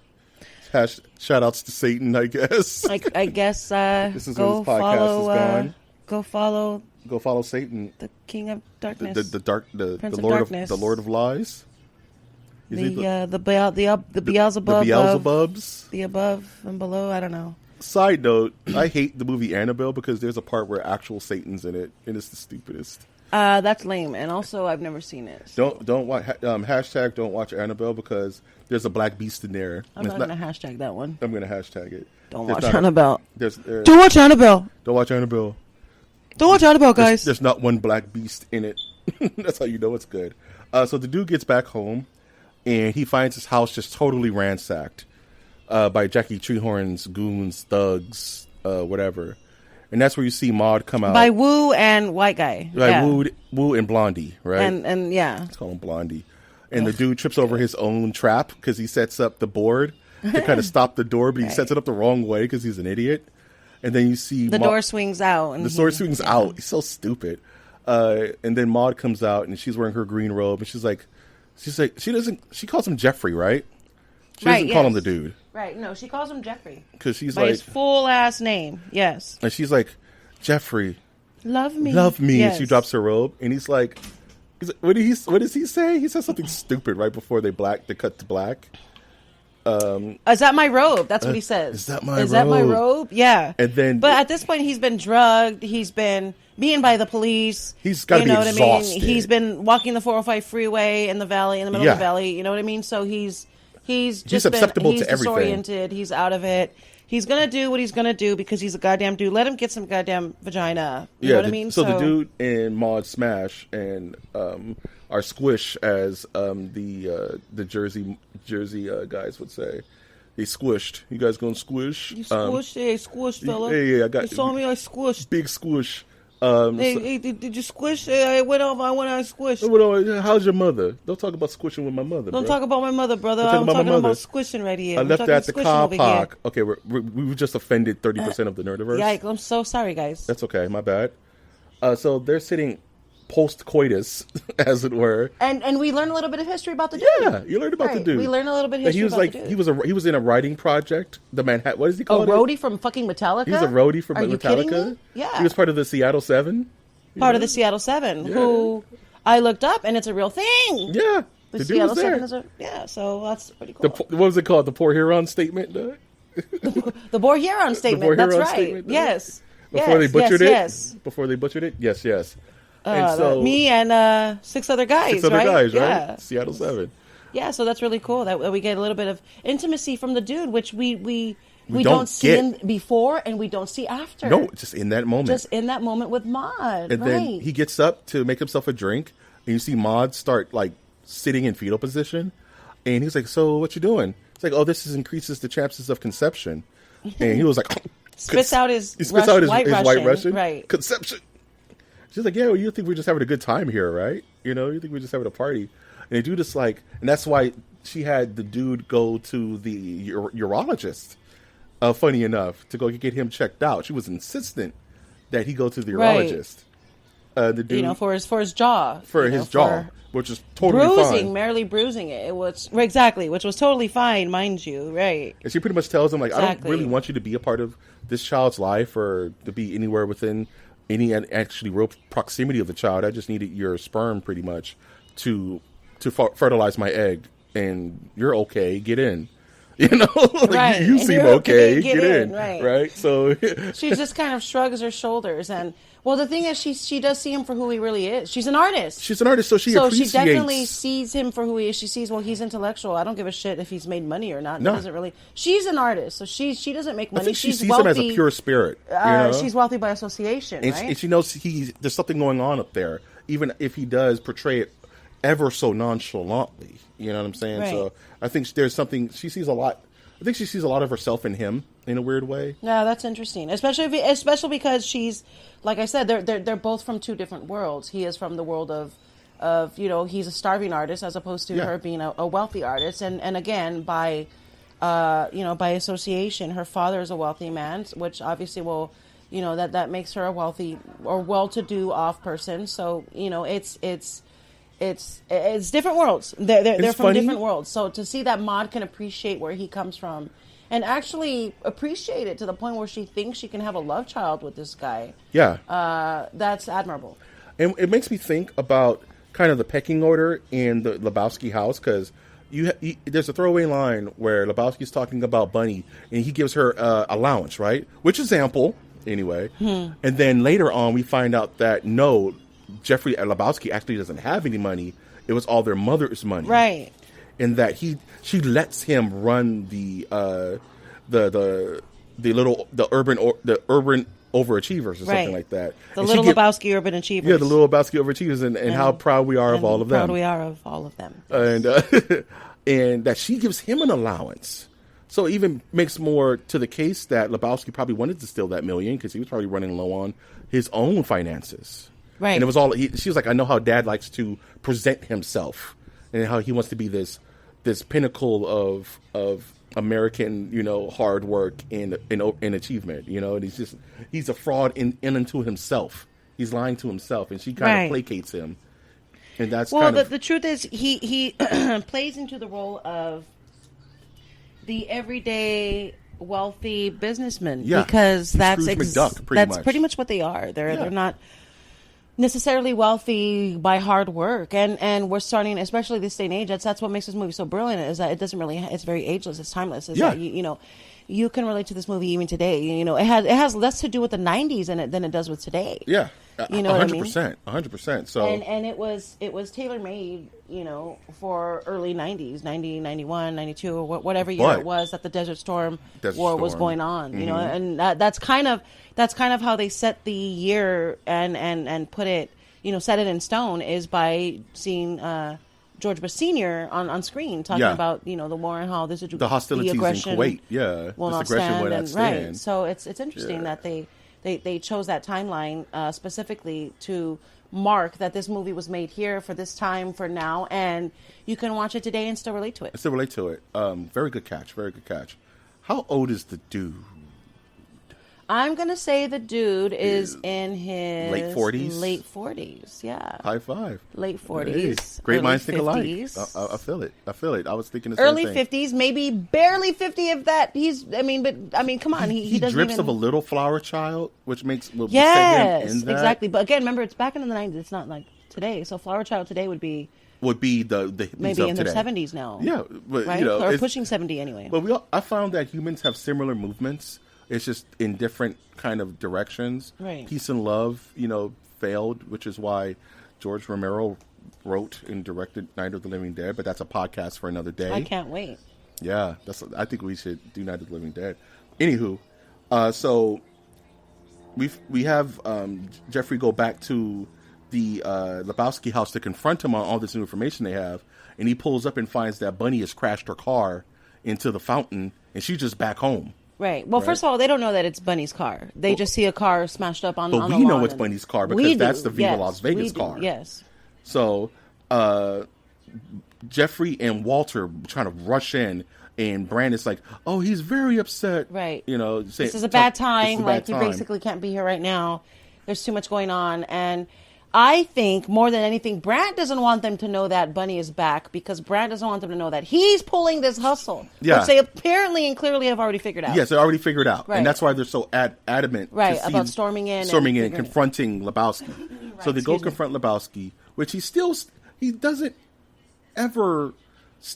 Shout outs to Satan, I guess. I guess. This is when this podcast is gone. Go follow Satan, the King of Darkness, the Lord of Lies. The Beelzebub, the above and below. I don't know. Side note: I hate the movie Annabelle because there's a part where actual Satan's in it, and it's the stupidest. That's lame, and also I've never seen it. So. Don't watch hashtag don't watch Annabelle because there's a black beast in there. I'm not gonna hashtag that one. I'm gonna hashtag it. Don't watch Annabelle. Don't watch Annabelle. Don't watch Annabelle. Don't watch Annabelle, guys. There's not one black beast in it. That's how you know it's good. So the dude gets back home, and he finds his house just totally ransacked by Jackie Treehorn's goons, thugs, whatever. And that's where you see Maude come out. By Wu and white guy. Right, yeah. Wu and Blondie, right? And yeah. Let's call him Blondie. And the dude trips over his own trap because he sets up the board to kind of stop the door, but he sets it up the wrong way because he's an idiot. And then you see the door swings out. And the door swings out. He's so stupid. And then Maude comes out and she's wearing her green robe and she's like, she calls him Jeffrey, right? She doesn't call him the dude. Right. No, she calls him Jeffrey. Because she's by his full ass name. Yes. And she's like, Jeffrey, love me. Love me. Yes. And she drops her robe and he's like, what does he say? He says something stupid right before they cut to black. Is that my robe? That's what he says. Is that my robe? Yeah. And then, but at this point, he's been drugged. He's been beaten by the police. He's got to be exhausted. What I mean? He's been walking the 405 freeway in the valley, in the middle of the valley. You know what I mean? So he's susceptible to everything. Disoriented. He's out of it. He's gonna do what he's gonna do because he's a goddamn dude. Let him get some goddamn vagina. You know what I mean? So the dude and Maude smash and are squish, as the Jersey guys would say. They squished. You guys gonna squish? You squished, squished, fella. Yeah, I got. You saw me, I squished. Big squish. Hey, did you squish? I went out, I squished. How's your mother? Don't talk about squishing with my mother. Don't talk about my mother, brother. I'm talking about squishing right here. I left her at the car park. Okay, we just offended 30% of the nerdiverse. Yikes! I'm so sorry, guys. That's okay. My bad. So they're sitting post-coitus, as it were. And we learned a little bit of history about the dude. Yeah, you learned about the dude. We learned a little bit of history about the dude. He was in a writing project, the Manhattan. What is he called? A roadie from fucking Metallica. He was a roadie from Are Metallica. You kidding me? Yeah. He was part of the Seattle 7. Part of the Seattle 7, who I looked up, and it's a real thing. Yeah. The Seattle 7 is so that's pretty cool. What was it called? The Poor Huron Statement? the Poor Huron Statement. That's right. Statement, yes. Before they butchered it? Yes. Before they butchered it? Yes, yes. And so, me and 6 other guys, right? Yeah. Seattle 7. Yeah, so that's really cool that we get a little bit of intimacy from the dude, which we don't see before and we don't see after. No, just in that moment. Just in that moment with Maude. And then he gets up to make himself a drink, and you see Maude start like sitting in fetal position, and he's like, "So what you doing?" It's like, "Oh, this increases the chances of conception." And he was like, spits out his white Russian. Right. Conception. She's like, "Yeah, well, you think we're just having a good time here, right? You know, you think we're just having a party." And they do this and that's why she had the dude go to the urologist. Funny enough, to go get him checked out. She was insistent that he go to the urologist. The dude, for his jaw. Which is totally fine. Merely bruising it. It was exactly, which was totally fine, mind you, right? And she pretty much tells him, like, I don't really want you to be a part of this child's life or to be anywhere within any actually real proximity of the child. I just needed your sperm pretty much to fertilize my egg, and you're okay. Get in. You know, like, Right. you And seem you're okay. okay, Get in. right. So She just kind of shrugs her shoulders, and well, the thing is, she does see him for who he really is. She's an artist. she's an artist, so she So appreciates. she definitely sees him for who he is. She sees, well, he's intellectual. I don't give a shit if he's made money or not. No. It doesn't really. She's an artist, so she doesn't make money. I think she She's sees wealthy, him as a pure spirit. You know? She's wealthy by association, and, right? and she knows there's something going on up there, even if he does portray it ever so nonchalantly. You know what I'm saying? Right. So I think there's something she sees a lot. I think she sees a lot of herself in him in a weird way. Yeah, that's interesting. Especially because she's, like I said, they're both from two different worlds. He is from the world of he's a starving artist as opposed to her being a wealthy artist. And again, by by association, her father is a wealthy man, which obviously will, that makes her a wealthy or well-to-do off person. So it's different worlds. They're from funny. different worlds. So to see that Maud can appreciate where he comes from and actually appreciate it to the point where she thinks she can have a love child with this guy. Yeah. That's admirable. And it makes me think about kind of the pecking order in the Lebowski house, because there's a throwaway line where Lebowski's talking about Bunny and he gives her allowance, right? Which is ample anyway. And then later on we find out that no, Jeffrey Lebowski actually doesn't have any money. It was all their mother's money, Right. And that she lets him run the urban overachievers or something like that. The And little she Lebowski urban achievers. Yeah, the little Lebowski overachievers, and how proud we are of all of them. Proud we are of all of them. And and that she gives him an allowance. So it even makes more to the case that Lebowski probably wanted to steal that $1 million because he was probably running low on his own finances. Right. And it was all she was like, I know how Dad likes to present himself and how he wants to be this pinnacle of American, hard work and achievement, and he's a fraud in into himself. He's lying to himself, and she kind of placates him. And that's the truth is he plays into the role of the everyday wealthy businessman, because that's pretty much what they are. They're not necessarily wealthy by hard work, and we're starting, especially this day and age. That's what makes this movie so brilliant, is that it's very ageless, it's timeless. That you can relate to this movie even today. It has less to do with the 90s in it than it does with today. Yeah. You know 100%, 100%. So and it was tailor made, for early 90s, 90, 91, 92, or whatever year it was that the Desert Storm War was going on. And that's kind of how they set the year and put it, set it in stone, is by seeing George Bush Sr. on screen talking about the war and how this is the hostilities in Kuwait. Will not stand. Right. So it's interesting that they chose that timeline specifically to mark that this movie was made here for this time, for now, and you can watch it today and still relate to it. Very good catch. Very good catch. How old is the dude? I'm going to say the dude is in his late 40s? Late 40s, yeah. High five. Late 40s. Hey, great minds think alike. 50s. I feel it. I was thinking the same early thing. 50s, maybe barely 50 if that. Come on. He doesn't drips even... of a little flower child, which makes... set him Yes, in that. exactly. But again, remember, it's back in the 90s. It's not like today. So Flower Child today would be the hippies maybe of in today. their 70s now. Yeah. But, right? Or pushing 70 anyway. But I found that humans have similar movements. It's just in different kind of directions. Right. Peace and Love, failed, which is why George Romero wrote and directed Night of the Living Dead. But that's a podcast for another day. I can't wait. Yeah, I think we should do Night of the Living Dead. Anywho, so we have Jeffrey go back to the Lebowski house to confront him on all this new information they have, and he pulls up and finds that Bunny has crashed her car into the fountain, and she's just back home. Right. Well, first of all, they don't know that it's Bunny's car. They just see a car smashed up on the lawn. But we know it's Bunny's car because that's the Viva Las Vegas car. Yes. So Jeffrey and Walter trying to rush in, and Brandon's like, "Oh, he's very upset." Right. This is a bad time. You basically can't be here right now. There's too much going on, and I think more than anything, Brad doesn't want them to know that Bunny is back, because Brad doesn't want them to know that he's pulling this hustle, which they apparently and clearly have already figured out. Yes, they already figured out, right. And that's why they're so adamant, about storming in and confronting Lebowski. Right, so they go confront Lebowski, which he doesn't ever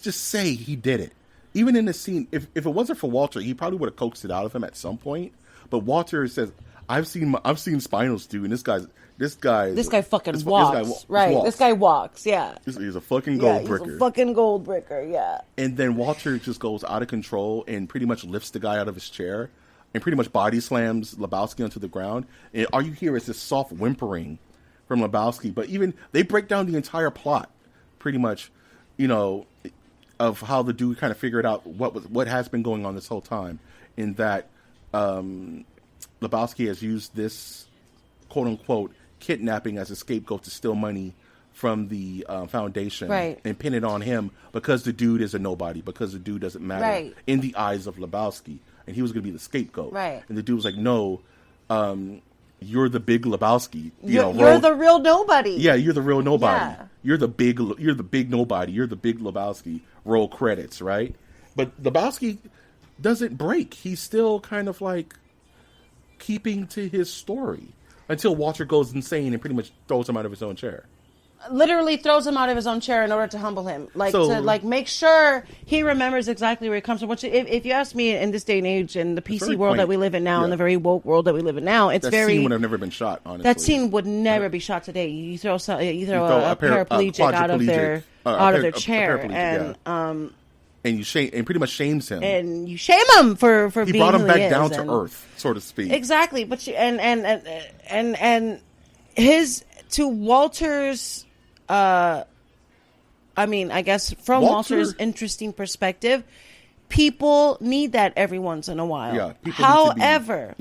just say he did it. even in the scene, if it wasn't for Walter, he probably would have coaxed it out of him at some point. But Walter says, "I've seen Spinals too, and this guy fucking walks, right? Walks. This guy walks, yeah. He's a fucking gold bricker. He's a fucking gold bricker, yeah. And then Walter just goes out of control and pretty much lifts the guy out of his chair and pretty much body slams Lebowski onto the ground. And all you hear is this soft whimpering from Lebowski. But even they break down the entire plot, pretty much, of how the dude kind of figured out what has been going on this whole time. In that Lebowski has used this quote unquote kidnapping as a scapegoat to steal money from the foundation, right, and pin it on him because the dude is a nobody, because the dude doesn't matter, right, in the eyes of Lebowski, and he was going to be the scapegoat, right. And the dude was like, "No, you're the big Lebowski. You're the real nobody. Yeah, you're the real nobody. Yeah. You're the big nobody. You're the big Lebowski. Roll credits, right?" But Lebowski doesn't break. He's still kind of like keeping to his story. Until Walter goes insane and pretty much throws him out of his own chair. Literally throws him out of his own chair in order to humble him. To make sure he remembers exactly where he comes from. Which, if you ask me, in this day and age, in the PC world that we live in now, in the very woke world that we live in now, that scene would have never been shot, honestly. That scene would never be shot today. You throw a paraplegic out of their chair. And you pretty much shames him. And you shame him for he being brought him who back he is, down to earth, so to speak. Exactly, but his to Walter's, I guess from Walter's interesting perspective, people need that every once in a while. Yeah. However,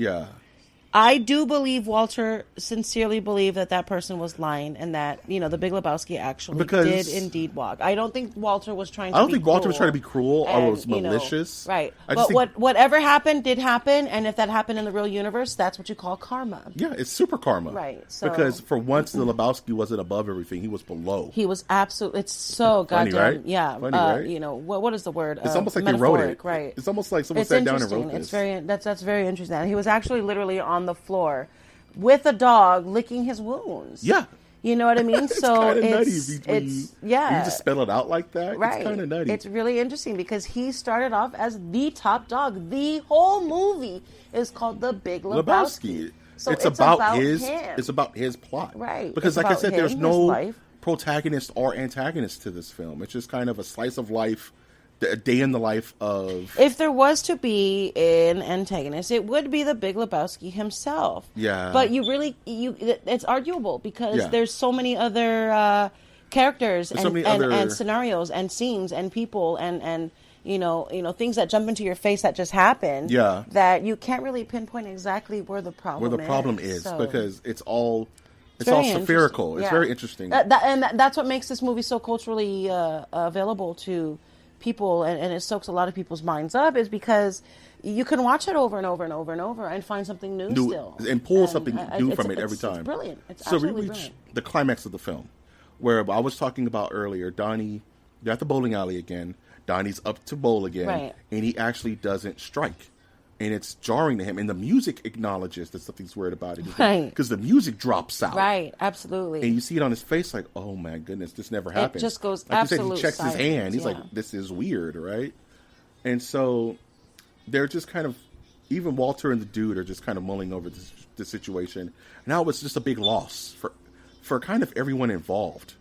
I do believe Walter sincerely believed that person was lying, and that the Big Lebowski actually did indeed walk. I don't think Walter was trying to. I don't think Walter was trying to be cruel or was malicious. Right, but whatever happened did happen, and if that happened in the real universe, that's what you call karma. Yeah, it's super karma. Right, so, because for once the Lebowski wasn't above everything; he was below. He was absolutely. It's so funny, goddamn right? Yeah. Funny, right? What is the word? It's almost like they wrote it. Right. It's almost like someone sat down and wrote this. That's very interesting. He was actually literally on the floor with a dog licking his wounds. Yeah. You know what I mean? It's so kind of nutty. You just spell it out like that. Right. It's kind of nutty. It's really interesting because he started off as the top dog. The whole movie is called The Big Lebowski. So it's about his plot. Right. Because like I said, there's no protagonist or antagonist to this film. It's just kind of a slice of life, a day in the life of... If there was to be an antagonist, it would be the Big Lebowski himself. Yeah. But it's arguable because there's so many other characters and scenarios and scenes and people and things that jump into your face that just happened. Yeah. That you can't really pinpoint exactly where the problem is. So, because it's all spherical. It's very interesting. That's what makes this movie so culturally available to people, and it soaks a lot of people's minds up, is because you can watch it over and over and over and over and find something new still. And pull something new from it every time. It's brilliant. It's so absolutely we reach brilliant. The climax of the film, where I was talking about earlier, Donnie, they're at the bowling alley again. Donnie's up to bowl again, right, and he actually doesn't strike. And it's jarring to him. And the music acknowledges that something's weird about it. Right. Because the music drops out. Right, absolutely. And you see it on his face like, oh my goodness, this never happened. It just goes like absolute you said, he checks silence, his hand. He's like, this is weird, right? And so they're just kind of, even Walter and the dude are just kind of mulling over this situation. Now it's just a big loss for kind of everyone involved.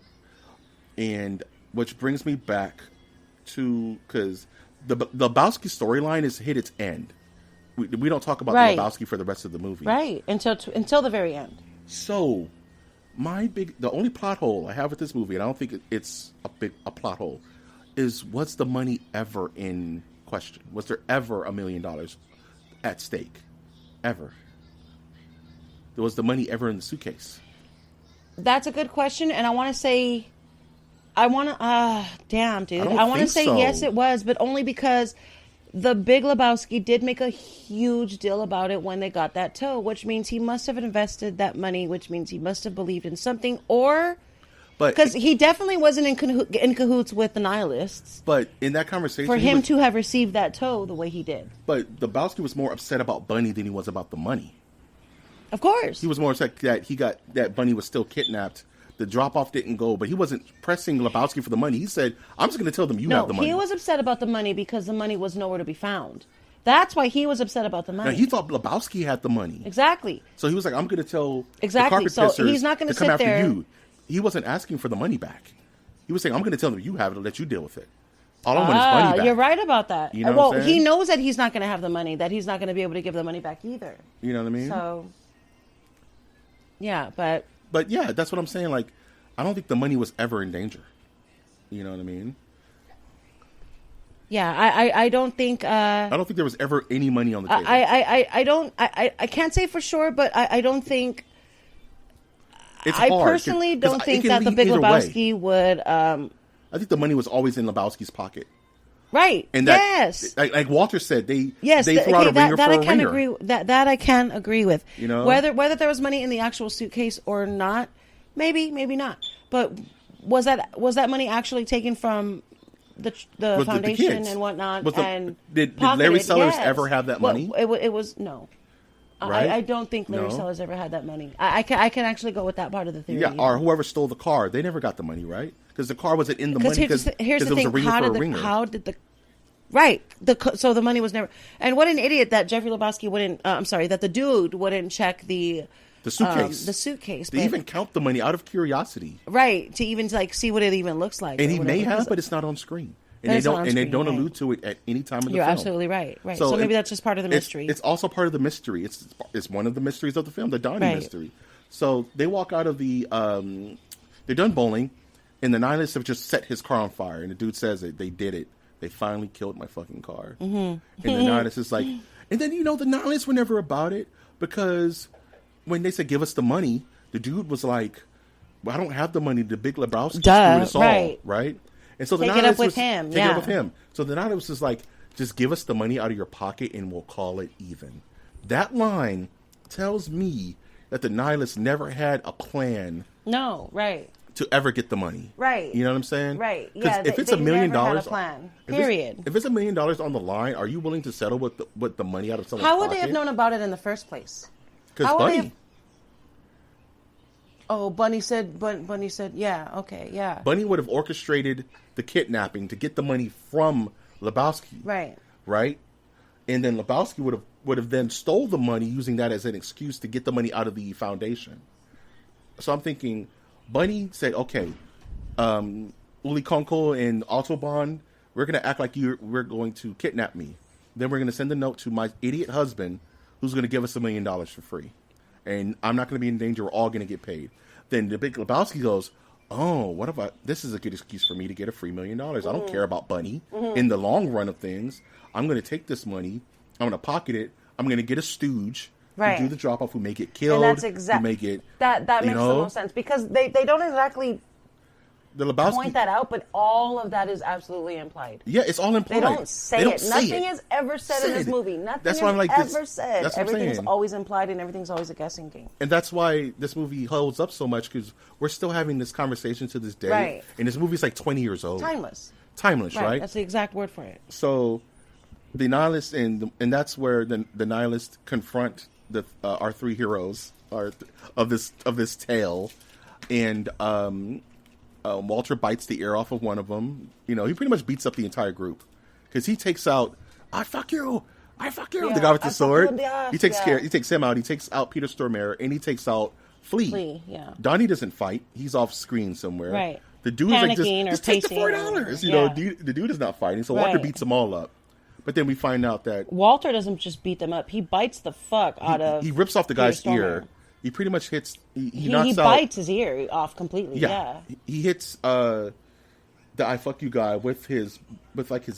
And which brings me back to, because the Lebowski storyline has hit its end. We don't talk about the Lebowski for the rest of the movie. Right, until the very end. So, the only plot hole I have with this movie, and I don't think it's a plot hole, is was the money ever in question? Was there ever $1 million at stake? Ever? Was the money ever in the suitcase? That's a good question, and I want to say... damn, dude. I want to say so. Yes, it was, but only because... The Big Lebowski did make a huge deal about it when they got that tow, which means he must have invested that money, which means he must have believed in something, or because he definitely wasn't in cahoots with the nihilists. But in that conversation, for him to have received that tow the way he did. But Lebowski was more upset about Bunny than he was about the money. Of course, he was more upset that that Bunny was still kidnapped the drop off didn't go, but he wasn't pressing Lebowski for the money. He said, "I'm just going to tell them you have the money." He was upset about the money because the money was nowhere to be found. That's why he was upset about the money. Now, he thought Lebowski had the money. Exactly. So he was like, "I'm going to tell the Exactly. carpet So pissers he's not going to to come sit after there. you." He wasn't asking for the money back. He was saying, "I'm going to tell them you have it and let you deal with it. All I want is money back." You're right about that. You know well, what I'm saying? he knows that he's not going to have the money, that he's not going to be able to give the money back either. You know what I mean? So, yeah, but yeah, that's what I'm saying. Like, I don't think the money was ever in danger. You know what I mean? yeah, I don't think. I don't think there was ever any money on the table. I can't say for sure, but I don't think. It's I hard, personally 'cause don't it think can that the lead Big either way. Lebowski would. I think the money was always in Lebowski's pocket. Right. And that, yes. like Walter said, they Yes, threw out a ringer that for I a can ringer. agree. That I can agree with. You know? whether there was money in the actual suitcase or not, maybe not. But was that money actually taken from the the foundation kids? and whatnot? Did Larry pocketed? Sellers Yes. ever have that money? Well, it was no. Right? I don't think Larry No? Sellers ever had that money. I can actually go with that part of the theory. Yeah, or whoever stole the car, they never got the money, right? Because the car wasn't in the money Here's because the it was a thing: ringer for a ringer. how did the right so the money was never, and what an idiot that Jeffrey Lebowski wouldn't. I'm sorry, that the dude wouldn't check the suitcase. the suitcase. They even count the money out of curiosity, right, to even see what it even looks like. and or he may whatever. have, but it's not on screen, and But they it's not don't, on and they screen, don't right. allude to it at any time in the You're film. absolutely right. So maybe that's just part of the mystery. It's also part of the mystery. It's one of the mysteries of the film, the Donnie Right. mystery. So they walk out of the they're done bowling, and the nihilists have just set his car on fire, and the dude says that they did it. They finally killed my fucking car. Mm-hmm. And the nihilist is like, and then the nihilists were never about it, because when they said give us the money, the dude was like, well, I don't have the money. The Big Lebowski screwed us all, right? And so the Take it nihilist up with was, him, Take it yeah. up with him. So the nihilist was like, just give us the money out of your pocket and we'll call it even. That line tells me that the nihilist never had a plan no, right. to ever get the money. Right. You know what I'm saying? Right. 'Cause Yeah, if it's they $1 million, never had a plan. Period. If it's $1 million on the line, are you willing to settle with the money out of someone's How pocket? would they have known about it in the first place? Because how would they Bunny. have- Oh, Bunny said, yeah, okay, yeah. Bunny would have orchestrated the kidnapping to get the money from Lebowski. Right. Right? And then Lebowski would have then stole the money, using that as an excuse to get the money out of the foundation. So I'm thinking, Bunny said, okay, Uli Konko and Autobahn, we're going to act like we're going to kidnap me. Then we're going to send a note to my idiot husband, who's going to give us $1 million for free. And I'm not going to be in danger. We're all going to get paid. Then the Big Lebowski goes, oh, what if this is a good excuse for me to get a free $1 million. I don't care about Bunny. In the long run of things, I'm going to take this money. I'm going to pocket it. I'm going to get a stooge Right. who do the drop off, who may get killed. And that's who exactly may get, that makes the know? most sense, because they don't exactly The Lebowski, point that out, but all of that is absolutely implied. yeah, it's all implied. They don't say it. Nothing is ever said in this Said. movie. Nothing That's is why I'm like, ever said. that's what I'm Everything's saying. always implied, and everything's always a guessing game. And that's why this movie holds up so much, because we're still having this conversation to this day. Right. And this movie's like 20 years old. Timeless. Timeless, right? That's the exact word for it. So the nihilists, and that's where the nihilists confront our three heroes of this tale, and Walter bites the ear off of one of them. He pretty much beats up the entire group, because he takes out, I fuck you, Yeah, the guy with the I fuck you sword. in the ass, He takes yeah. He takes him out. He takes out Peter Stormare, and he takes out Flea. Flea, yeah. Donnie doesn't fight. He's off screen somewhere. Right. The dude is like, Panicking or just take the pacing $4. or- You know, yeah. the dude is not fighting. So Walter Right. beats them all up. But then we find out that Walter doesn't just beat them up; he bites the fuck out of. he rips off the Peter guy's Stormare. ear. He pretty much hits. He He knocks out. bites his ear off completely. Yeah, He hits the I fuck you guy with his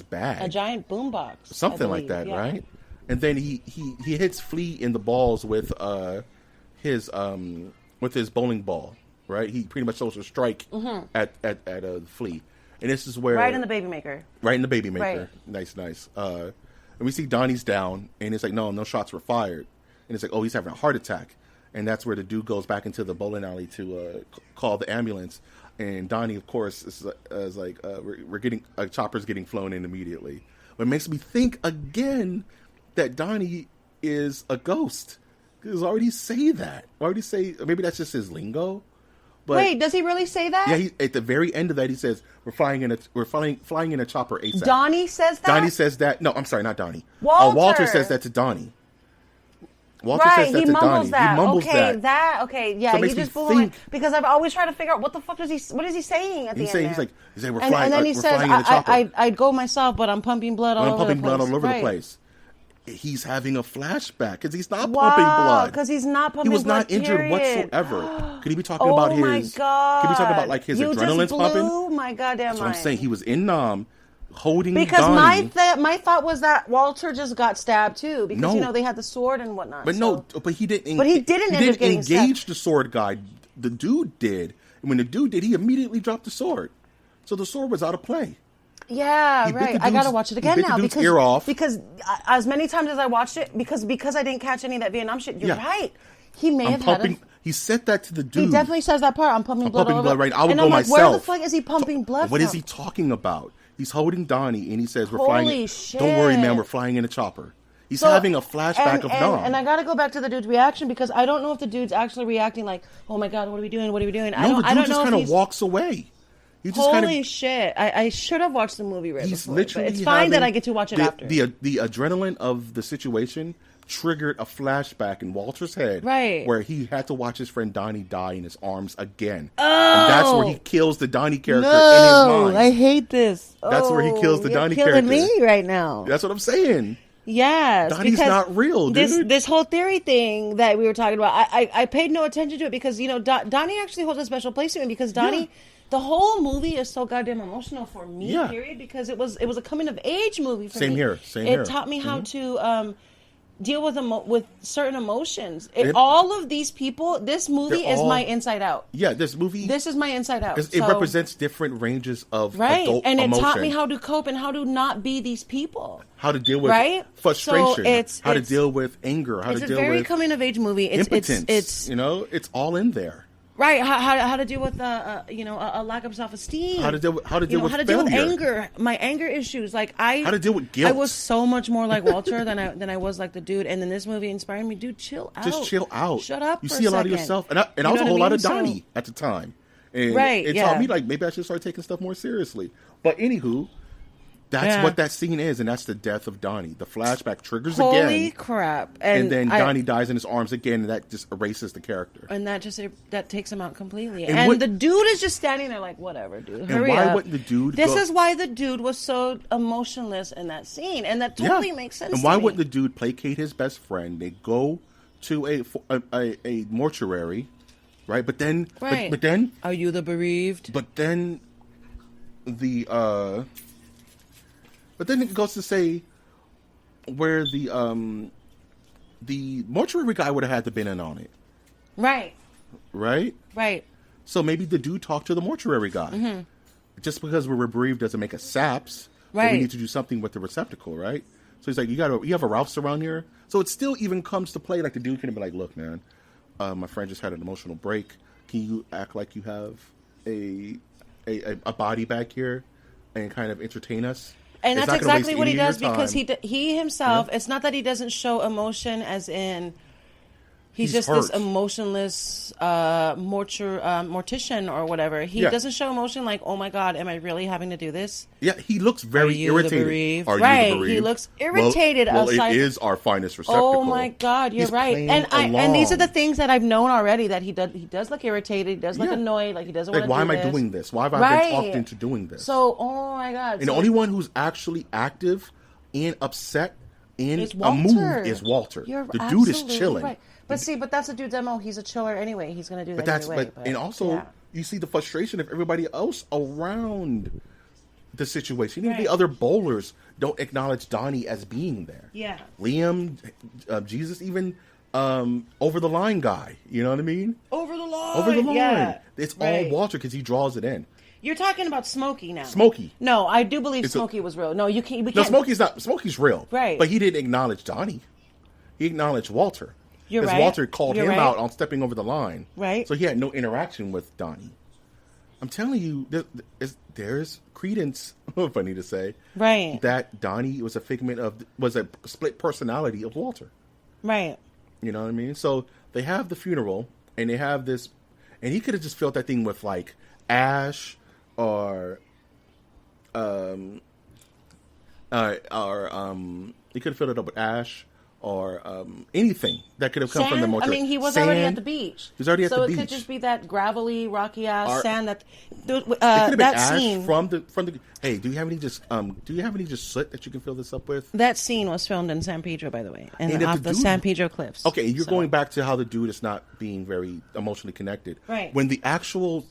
bag, a giant boombox, something like that, yeah. right? And then he hits Flea in the balls with his bowling ball, right? He pretty much throws a strike at Flea, and this is where Right in the baby maker. Right in the baby maker. Right. Nice. And we see Donnie's down, and it's like, no shots were fired. And it's like, oh, he's having a heart attack. And that's where the dude goes back into the bowling alley to call the ambulance. And Donnie, of course, is like, we're getting a chopper's getting flown in immediately. But it makes me think again that Donnie is a ghost. Because already say that. Maybe that's just his lingo. But wait, does he really say that? yeah, at the very end of that, he says we're flying in a chopper ASAP. Donnie says that. Donnie says that. No, I'm sorry, not Donnie. Walter says that to Donnie. Walter right, says that he to mumbles Donnie. that. He mumbles that. Okay, yeah. So it You makes just me blew think- because I've always tried to figure out what the fuck what is he saying at the He's end saying there? he's like we're and flying. then he we're says, flying in a chopper. I'd go myself, but I'm pumping blood all over the place. blood all over Right. the place. He's having a flashback because he's not pumping Wow, blood. because he's not pumping blood. He was not injured period. whatsoever. Could he be talking Oh about his? my god! Could he be talking about like his you adrenaline's just blew pumping? my goddamn That's what I'm mind. saying. He was in Nam, holding Because Donnie. my thought was that Walter just got stabbed too, because No. you know they had the sword and whatnot. But so. no, but he didn't. But he didn't end up getting engage stabbed. the sword guy. The dude did. And when the dude did, he immediately dropped the sword. So the sword was out of play. Yeah, He bit right. the I gotta dude's- watch it he again bit the now dude's because ear off. as many times as I watched it, because I didn't catch any of that Vietnam shit. You're Yeah. right. He may I'm have pumping. had. He said that to the dude. He definitely says that part. I'm pumping blood. pumping all blood over. right now. I would and go I'm like, myself. where the fuck is he pumping blood? What from? is he talking about? He's holding Donnie, and he says, "We're Holy flying. shit. Don't worry, man. We're flying in a chopper." He's So- having a flashback of Nam. And I gotta go back to the dude's reaction because I don't know if the dude's actually reacting like, "Oh my god, what are we doing? What are we doing?" no, I the dude don't just know kind if of he's. walks away. He just Holy kind of. shit! I should have watched the movie right He's before. literally. But it's fine that having I get to watch it after. The adrenaline of the situation triggered a flashback in Walter's head, Right. where he had to watch his friend Donnie die in his arms again. Oh, and that's where he kills the Donnie character in his mind. I hate this. That's where he kills the you're Donnie killing character. me right now. That's what I'm saying. Yes, Donnie's because not real, dude. This whole theory thing that we were talking about, I paid no attention to it because you know Donnie actually holds a special place to me because Donnie. Yeah. The whole movie is so goddamn emotional for me, Yeah. period, because it was a coming of age movie for me. Same here. It taught me how to deal with certain emotions. It- All of these people, this movie They're is all- my Inside Out. Yeah, this movie. This is my Inside Out. It So- represents different ranges of right, adult and it emotion. taught me how to cope and how to not be these people. How to deal with Right? frustration. So how to deal with anger. How It's to a deal very with coming of age movie. impotence. It's you know, it's all in there. right. How to deal with a lack of self esteem. How to deal with how to deal with failure. anger. My anger issues. Like How to deal with guilt. I was so much more like Walter than I was like the dude. And then this movie inspired me. Dude, chill out. Just chill out. Shut up. You for see a lot of second. yourself, and I You was know a what whole I lot mean? of Donnie at the time. And Right, it yeah. taught me like maybe I should start taking stuff more seriously. But anywho, that's Yeah. what that scene is, and that's the death of Donnie. The flashback triggers Holy again, crap! and then Donnie dies in his arms again, and that just erases the character. And that takes him out completely. And And what- the dude is just standing there like, whatever, dude. Hurry why up. wouldn't the dude This go- is why the dude was so emotionless in that scene, and that totally makes sense. And why to me. wouldn't the dude placate his best friend? They go to a mortuary, right? But then, Right. but then, Are you the bereaved? but then, but then it goes to say where the mortuary guy would have had to been in on it, Right. right? Right. So maybe the dude talked to the mortuary guy. Mm-hmm. Just because we're bereaved doesn't make us saps. But Right. we need to do something with the receptacle, right? So he's like, you have a Ralph's around here? So it still even comes to play. Like the dude can be like, look, man, my friend just had an emotional break. Can you act like you have a body back here and kind of entertain us? And It's that's not gonna exactly waste what he any of your does because time. he himself. Yeah. It's not that he doesn't show emotion, as in he's just hurt. this emotionless mortician or whatever. He Yeah. doesn't show emotion like, oh my god, am I really having to do this? Yeah, he looks very Are you the irritated. bereaved? Are you Right, the he bereaved? looks irritated Well, aside- it is our finest receptacle. Oh my god, you're He's right. playing And these are along. the things that I've known already, that he does look irritated, he does look Yeah. annoyed, like he doesn't Like, want to why do am I this. doing this? Why have I Right. been talked into doing this? So, oh my god. And so the only one who's actually active and upset in it's a Walter. move is Walter. You're The dude is absolutely chilling. right. But see, that's a dude's MO. He's a chiller anyway. He's going to do that But that's anyway. and also yeah. you see the frustration of everybody else around the situation. Even Right. the other bowlers don't acknowledge Donnie as being there. Yeah. Liam, Jesus, even over the line guy. You know what I mean? Over the line. Over the line. Yeah. It's Right. all Walter because he draws it in. You're talking about Smokey now. Smokey. No, I do believe It's a- Smokey was real. No, you can't. We No, can't. Smokey's real. Right. But he didn't acknowledge Donnie. He acknowleded Walter. You're Because right. Walter called You're him right. out on stepping over the line. Right. So he had no interaction with Donnie. I'm telling you, there's credence, funny to say, Right. that Donnie was a split personality of Walter. Right. You know what I mean? So they have the funeral, and they have this, and he could have just filled that thing with like ash or he could have filled it up with ash or anything that could have come from the mortuary. I mean, he was Sand. already at the beach. He was already at the beach. So it could just be that gravelly, rocky ass sand that it could have been that ash scene from the. Hey, do you have any just soot that you can fill this up with? That scene was filmed in San Pedro, by the way, and off the dude, San Pedro cliffs. Okay, you're going back to how the dude is not being very emotionally connected. Right. When the actual,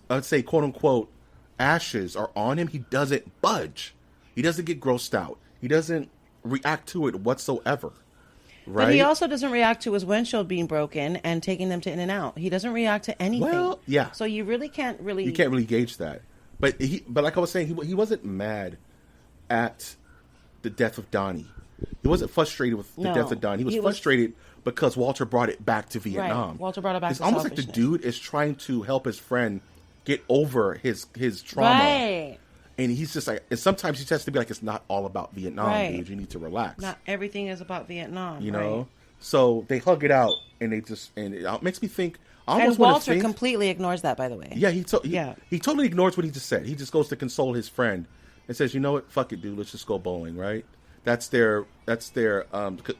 let's say, quote unquote, ashes are on him, he doesn't budge. He doesn't get grossed out. He doesn't react to it whatsoever. Right? But he also doesn't react to his windshield being broken and taking them to In-N-Out. He doesn't react to anything. Well, yeah. So you really can't really... You can't really gauge that. But like I was saying, he wasn't mad at the death of Donnie. He wasn't frustrated with the death of Donnie. He was frustrated because Walter brought it back to Vietnam. Right. Walter brought it back to almost like the dude is trying to help his friend get over his trauma. Right. And he's just like, and sometimes he has to be like, it's not all about Vietnam, dude. You need to relax. Not everything is about Vietnam. You know? So they hug it out, and it makes me think. And Walter completely ignores that, by the way. Yeah, he totally ignores what he just said. He just goes to console his friend and says, "You know what? Fuck it, dude. Let's just go bowling." Right? That's their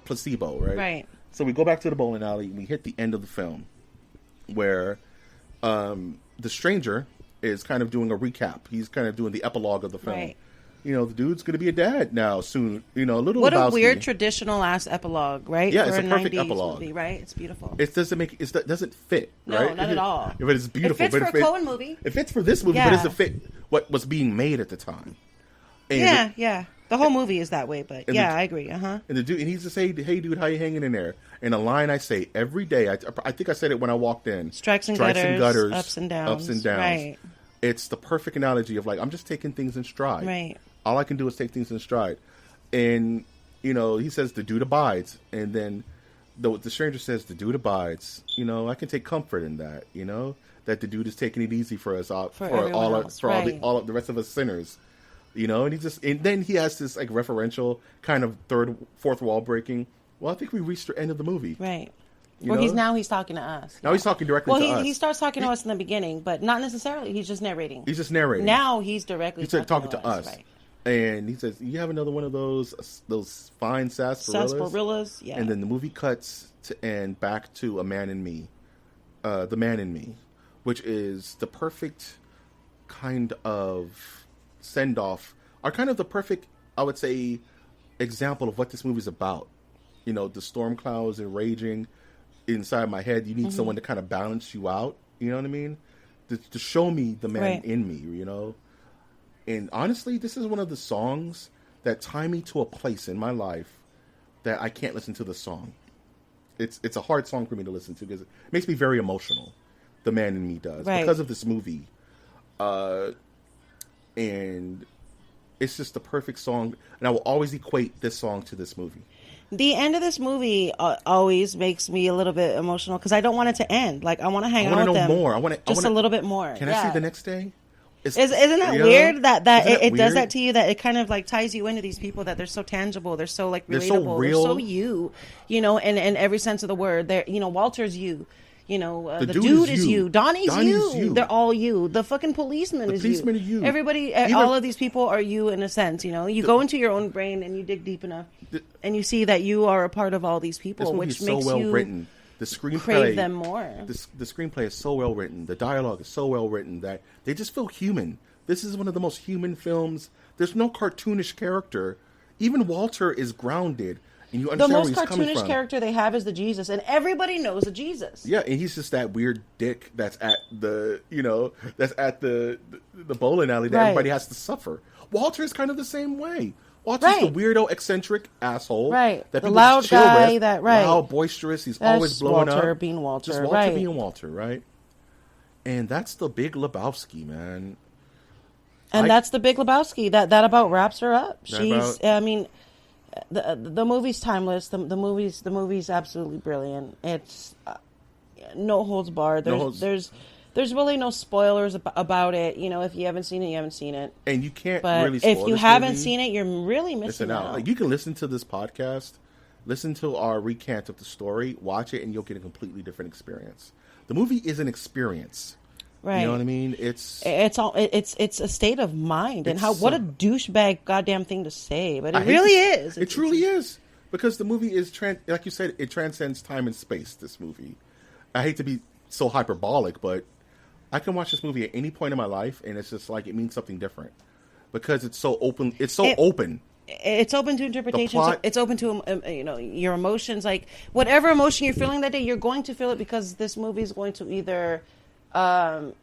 placebo, right? Right. So we go back to the bowling alley. We hit the end of the film, where the stranger is kind of doing a recap. He's kind of doing the epilogue of the film. Right. You know, the dude's going to be a dad now soon. You know, little what Lebowski. a weird traditional ass epilogue, right? Yeah, For it's a perfect 90s epilogue. movie, right? It's beautiful. It doesn't fit. No, right? not at all. But it's beautiful. It fits for a Coen movie. It fits for this movie, but it doesn't fit what was being made at the time. And yeah. The whole movie is that way, but I agree. And the dude, and he's just hey dude, how you hanging in there? And a line I say every day. I think I said it when I walked in. Strikes and gutters, ups and downs. Right. It's the perfect analogy of like, I'm just taking things in stride. Right. All I can do is take things in stride. And, you know, he says the dude abides. And then the stranger says the dude abides. You know, I can take comfort in that, you know, that the dude is taking it easy for us, for all the rest of us sinners. You know, and then he has this like referential kind of fourth wall breaking. Well, I think we reached the end of the movie. Right. He's talking to us. Now he's talking directly to us. He starts talking to us in the beginning, but not necessarily. He's just narrating. Now he's directly talking to us. Right. And he says, "You have another one of those fine sarsaparillas." Yeah. And then the movie cuts to end back to A Man in Me, The Man in Me, which is the perfect kind of send off, or kind of the perfect, I would say, example of what this movie's about. You know, the storm clouds are raging inside my head. You need someone to kind of balance you out. You know what I mean? To show me the man in me. You know. And honestly, this is one of the songs that tie me to a place in my life that I can't listen to the song. It's a hard song for me to listen to because it makes me very emotional. The Man in Me does because of this movie, and it's just the perfect song. And I will always equate this song to this movie. The end of this movie always makes me a little bit emotional because I don't want it to end. Like I want to hang out with them. More. I want a little bit more. Can I see the next day? Isn't that weird that it does that to you, that it kind of like ties you into these people, that they're so tangible, they're so like relatable, they're so real, they're so you know, and in every sense of the word. They're, you know, Walter's you. You know, the dude is you. Donnie's you. They're all you. The fucking policeman is you. Everybody, all of these people are you in a sense. You know, you go into your own brain and you dig deep enough, and you see that you are a part of all these people, which makes you written. The screenplay, crave them more. The screenplay is so well written. The dialogue is so well written that they just feel human. This is one of the most human films. There's no cartoonish character. Even Walter is grounded. And you understand the most where he's coming cartoonish from. character they have is the Jesus, and everybody knows the Jesus. Yeah, and he's just that weird dick that's at the bowling alley that everybody has to suffer. Walter is kind of the same way. Walter's the weirdo, eccentric asshole. Right. That the loud guy with, loud, boisterous. He's always blowing Walter up. Being Walter. Just Walter being Walter, right? And that's the Big Lebowski, man. And that's the Big Lebowski. That about wraps her up. I mean, the movie's timeless. The movie's absolutely brilliant. It's no holds barred. There's really no spoilers about it. You know, if you haven't seen it, you haven't seen it. And you can't but really spoil if you haven't seen it, you're really missing out. Like, you can listen to this podcast listen to our recant of the story, watch it, and you'll get a completely different experience. The movie is an experience. Right. You know what I mean? It's a state of mind, and what a douchebag goddamn thing to say, but it really is. It truly is, because the movie is like you said, it transcends time and space. This movie, I hate to be so hyperbolic, but I can watch this movie at any point in my life, and it's just like it means something different because it's so open. It's so open. It's open to interpretation. It's open to your emotions. Like whatever emotion you're feeling that day, you're going to feel it because this movie is going to either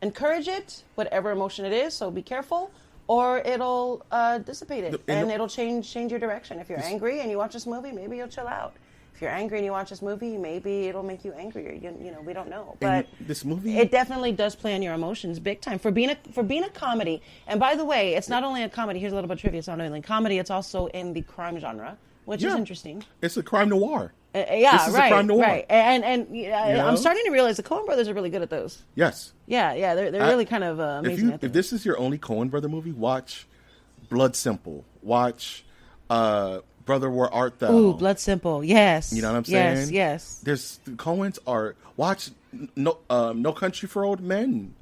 encourage it, whatever emotion it is. So be careful, or it'll dissipate it, and it'll change your direction. If you're angry and you watch this movie, maybe you'll chill out. If you're angry and you watch this movie, maybe it'll make you angrier. You know, we don't know. But this movie, it definitely does play on your emotions big time for being a comedy. And by the way, it's not only a comedy. Here's a little bit of trivia. It's not only comedy. It's also in the crime genre, which is interesting. It's a crime noir. Yeah, this is right, a crime noir. right. And I'm starting to realize the Coen brothers are really good at those. Yes. Yeah. They're really kind of amazing at that. If this is your only Coen brother movie, watch Blood Simple. Watch Brother, Where Art Thou? Ooh, Blood Simple. Yes. You know what I'm saying? Yes. There's the Coens are watch No Country for Old Men.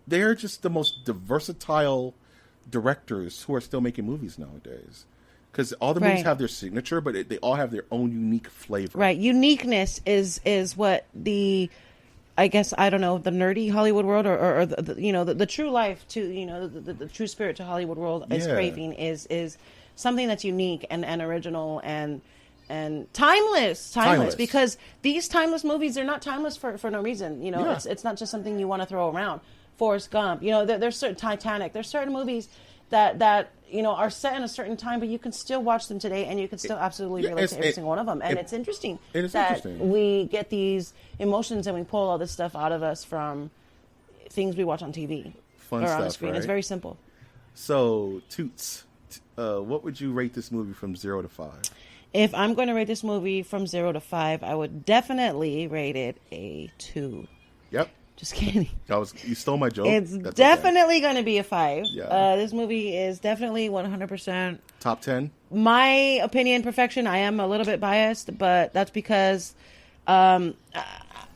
They're just the most versatile directors who are still making movies nowadays. Because all the movies have their signature, but they all have their own unique flavor. Right. Uniqueness is what I guess, I don't know, the nerdy Hollywood world or the true life to, the true spirit to Hollywood world is craving is something that's unique and original and timeless, because these timeless movies, they're not timeless for no reason. It's not just something you want to throw around. Forrest Gump, there's certain Titanic, there's certain movies that are set in a certain time, but you can still watch them today and you can still absolutely relate to every single one of them. And it's interesting we get these emotions and we pull all this stuff out of us from things we watch on TV or on the screen. Right? It's very simple. So, Toots, what would you rate this movie from 0 to 5? If I'm going to rate this movie from 0 to 5, I would definitely rate it a 2. Yep. Just kidding. You stole my joke. It's definitely going to be a 5. Yeah. This movie is definitely 100% top 10. My opinion, perfection. I am a little bit biased, but that's because, I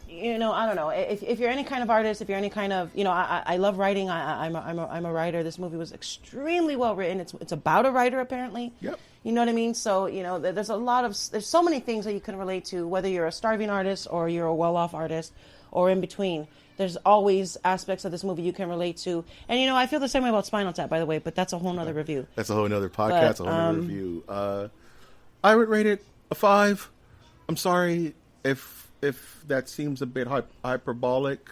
don't know. If you're any kind of artist, if you're any kind of, I love writing. I'm a writer. This movie was extremely well written. It's about a writer apparently. Yep. You know what I mean? So there's so many things that you can relate to, whether you're a starving artist or you're a well-off artist or in between. There's always aspects of this movie you can relate to. And, I feel the same way about Spinal Tap, by the way, but that's a whole nother review. That's a whole nother podcast, a whole nother review. I would rate it a 5. I'm sorry if that seems a bit hyperbolic.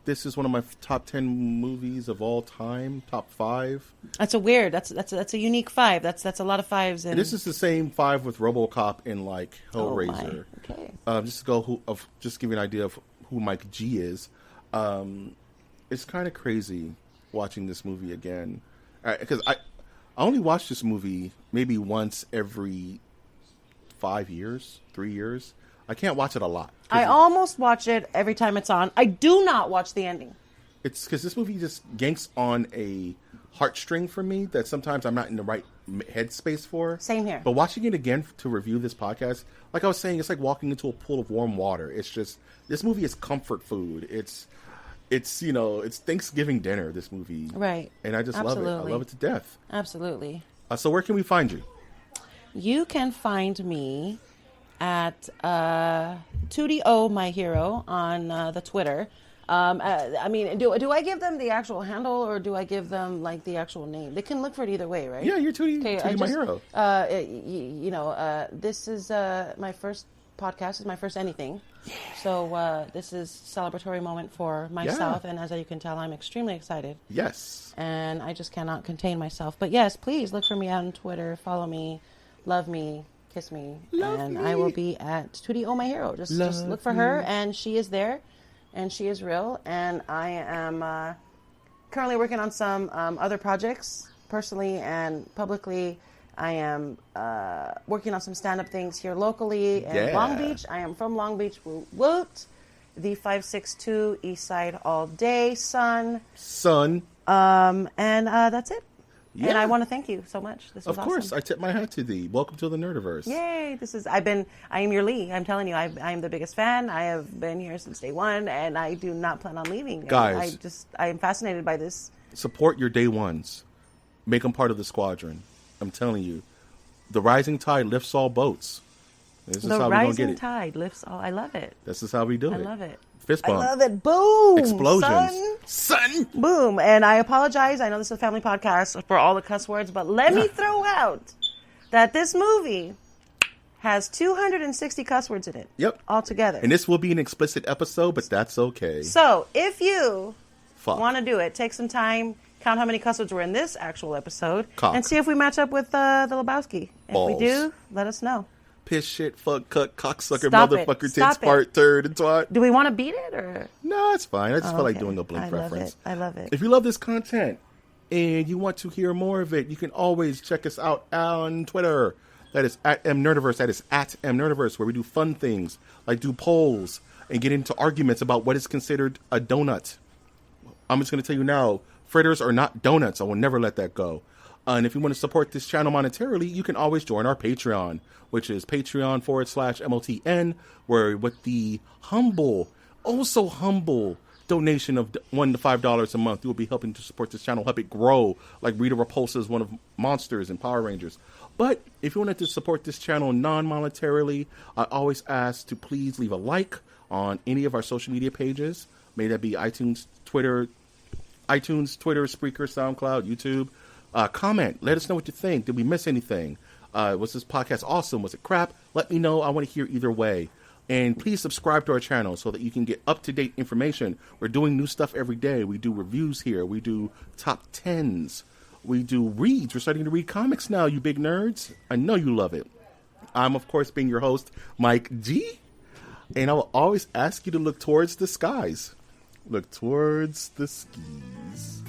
This is one of my top 10 movies of all time, top 5. That's a unique 5. That's a lot of 5s. And this is the same 5 with RoboCop and like Hellraiser. Oh my. Okay. Just give you an idea of who Mike G is. It's kind of crazy watching this movie again, because I only watch this movie maybe once every 5 years, 3 years. I can't watch it a lot. I almost watch it every time it's on. I do not watch the ending. It's because this movie just yanks on a heartstring for me that sometimes I'm not in the right headspace for. Same here. But watching it again to review this podcast, like I was saying, it's like walking into a pool of warm water. It's just, this movie is comfort food. It's Thanksgiving dinner, this movie. Right. And I just love it. I love it to death. Absolutely. So where can we find you? You can find me at Tootie O My Hero on the Twitter. I mean, do I give them the actual handle or do I give them like the actual name? They can look for it either way, right? Yeah, you're Tootie My Hero. This is my first podcast. It's my first anything. So this is a celebratory moment for myself, and as you can tell, I'm extremely excited. Yes. And I just cannot contain myself. But yes, please look for me out on Twitter. Follow me, love me, kiss me, and I will be at Tootie O My Hero. Just look for her, and she is there, and she is real. And I am currently working on some other projects, personally and publicly. I am working on some stand-up things here locally in Long Beach. I am from Long Beach. Woot woot. The 562 East Side all day, son. And that's it. Yeah. And I want to thank you so much. This was Of course, awesome. I tip my hat to thee. Welcome to the Nerdiverse. Yay! I am your Lee. I'm telling you, I am the biggest fan. I have been here since day one, and I do not plan on leaving. Guys. I am fascinated by this. Support your day ones. Make them part of the squadron. I'm telling you, the rising tide lifts all boats. This is The how we gonna get rising it. tide lifts all. I love it. This is how we do it. I love it. Fist I bump. love it. Boom! Explosions. Son! Boom. And I apologize. I know this is a family podcast for all the cuss words, but let me throw out that this movie has 260 cuss words in it. Yep. Altogether. And this will be an explicit episode, but that's okay. So if you Fuck. want to do it, take some time, count how many cuss words were in this actual episode, Cock. and see if we match up with the Lebowski. If Balls. we do, let us know. Piss, shit, fuck, cuck, cocksucker, Stop it. motherfucker, Stop tits, it. fart, turd, and twat. Do we want to beat it or? No, it's fine. I just feel like Okay. doing a blink I love reference. it. I love it. If you love this content and you want to hear more of it, you can always check us out on Twitter. That is at MNerdiverse. That is at MNerdiverse, where we do fun things like do polls and get into arguments about what is considered a donut. I'm just going to tell you now, fritters are not donuts. I will never let that go. And if you want to support this channel monetarily, you can always join our Patreon, which is patreon.com/MOTN, where with the humble, oh so humble donation of $1 to $5 a month, you will be helping to support this channel, help it grow, like Rita Repulsa's one of Monsters and Power Rangers. But if you wanted to support this channel non-monetarily, I always ask to please leave a like on any of our social media pages. May that be iTunes, Twitter, Spreaker, SoundCloud, YouTube. Comment. Let us know what you think. Did we miss anything? Was this podcast awesome? Was it crap? Let me know. I want to hear either way. And please subscribe to our channel so that you can get up-to-date information. We're doing new stuff every day. We do reviews here. We do top 10s. We do reads. We're starting to read comics now, you big nerds. I know you love it. I'm, of course, being your host, Mike G. And I will always ask you to look towards the skies. Look towards the skis.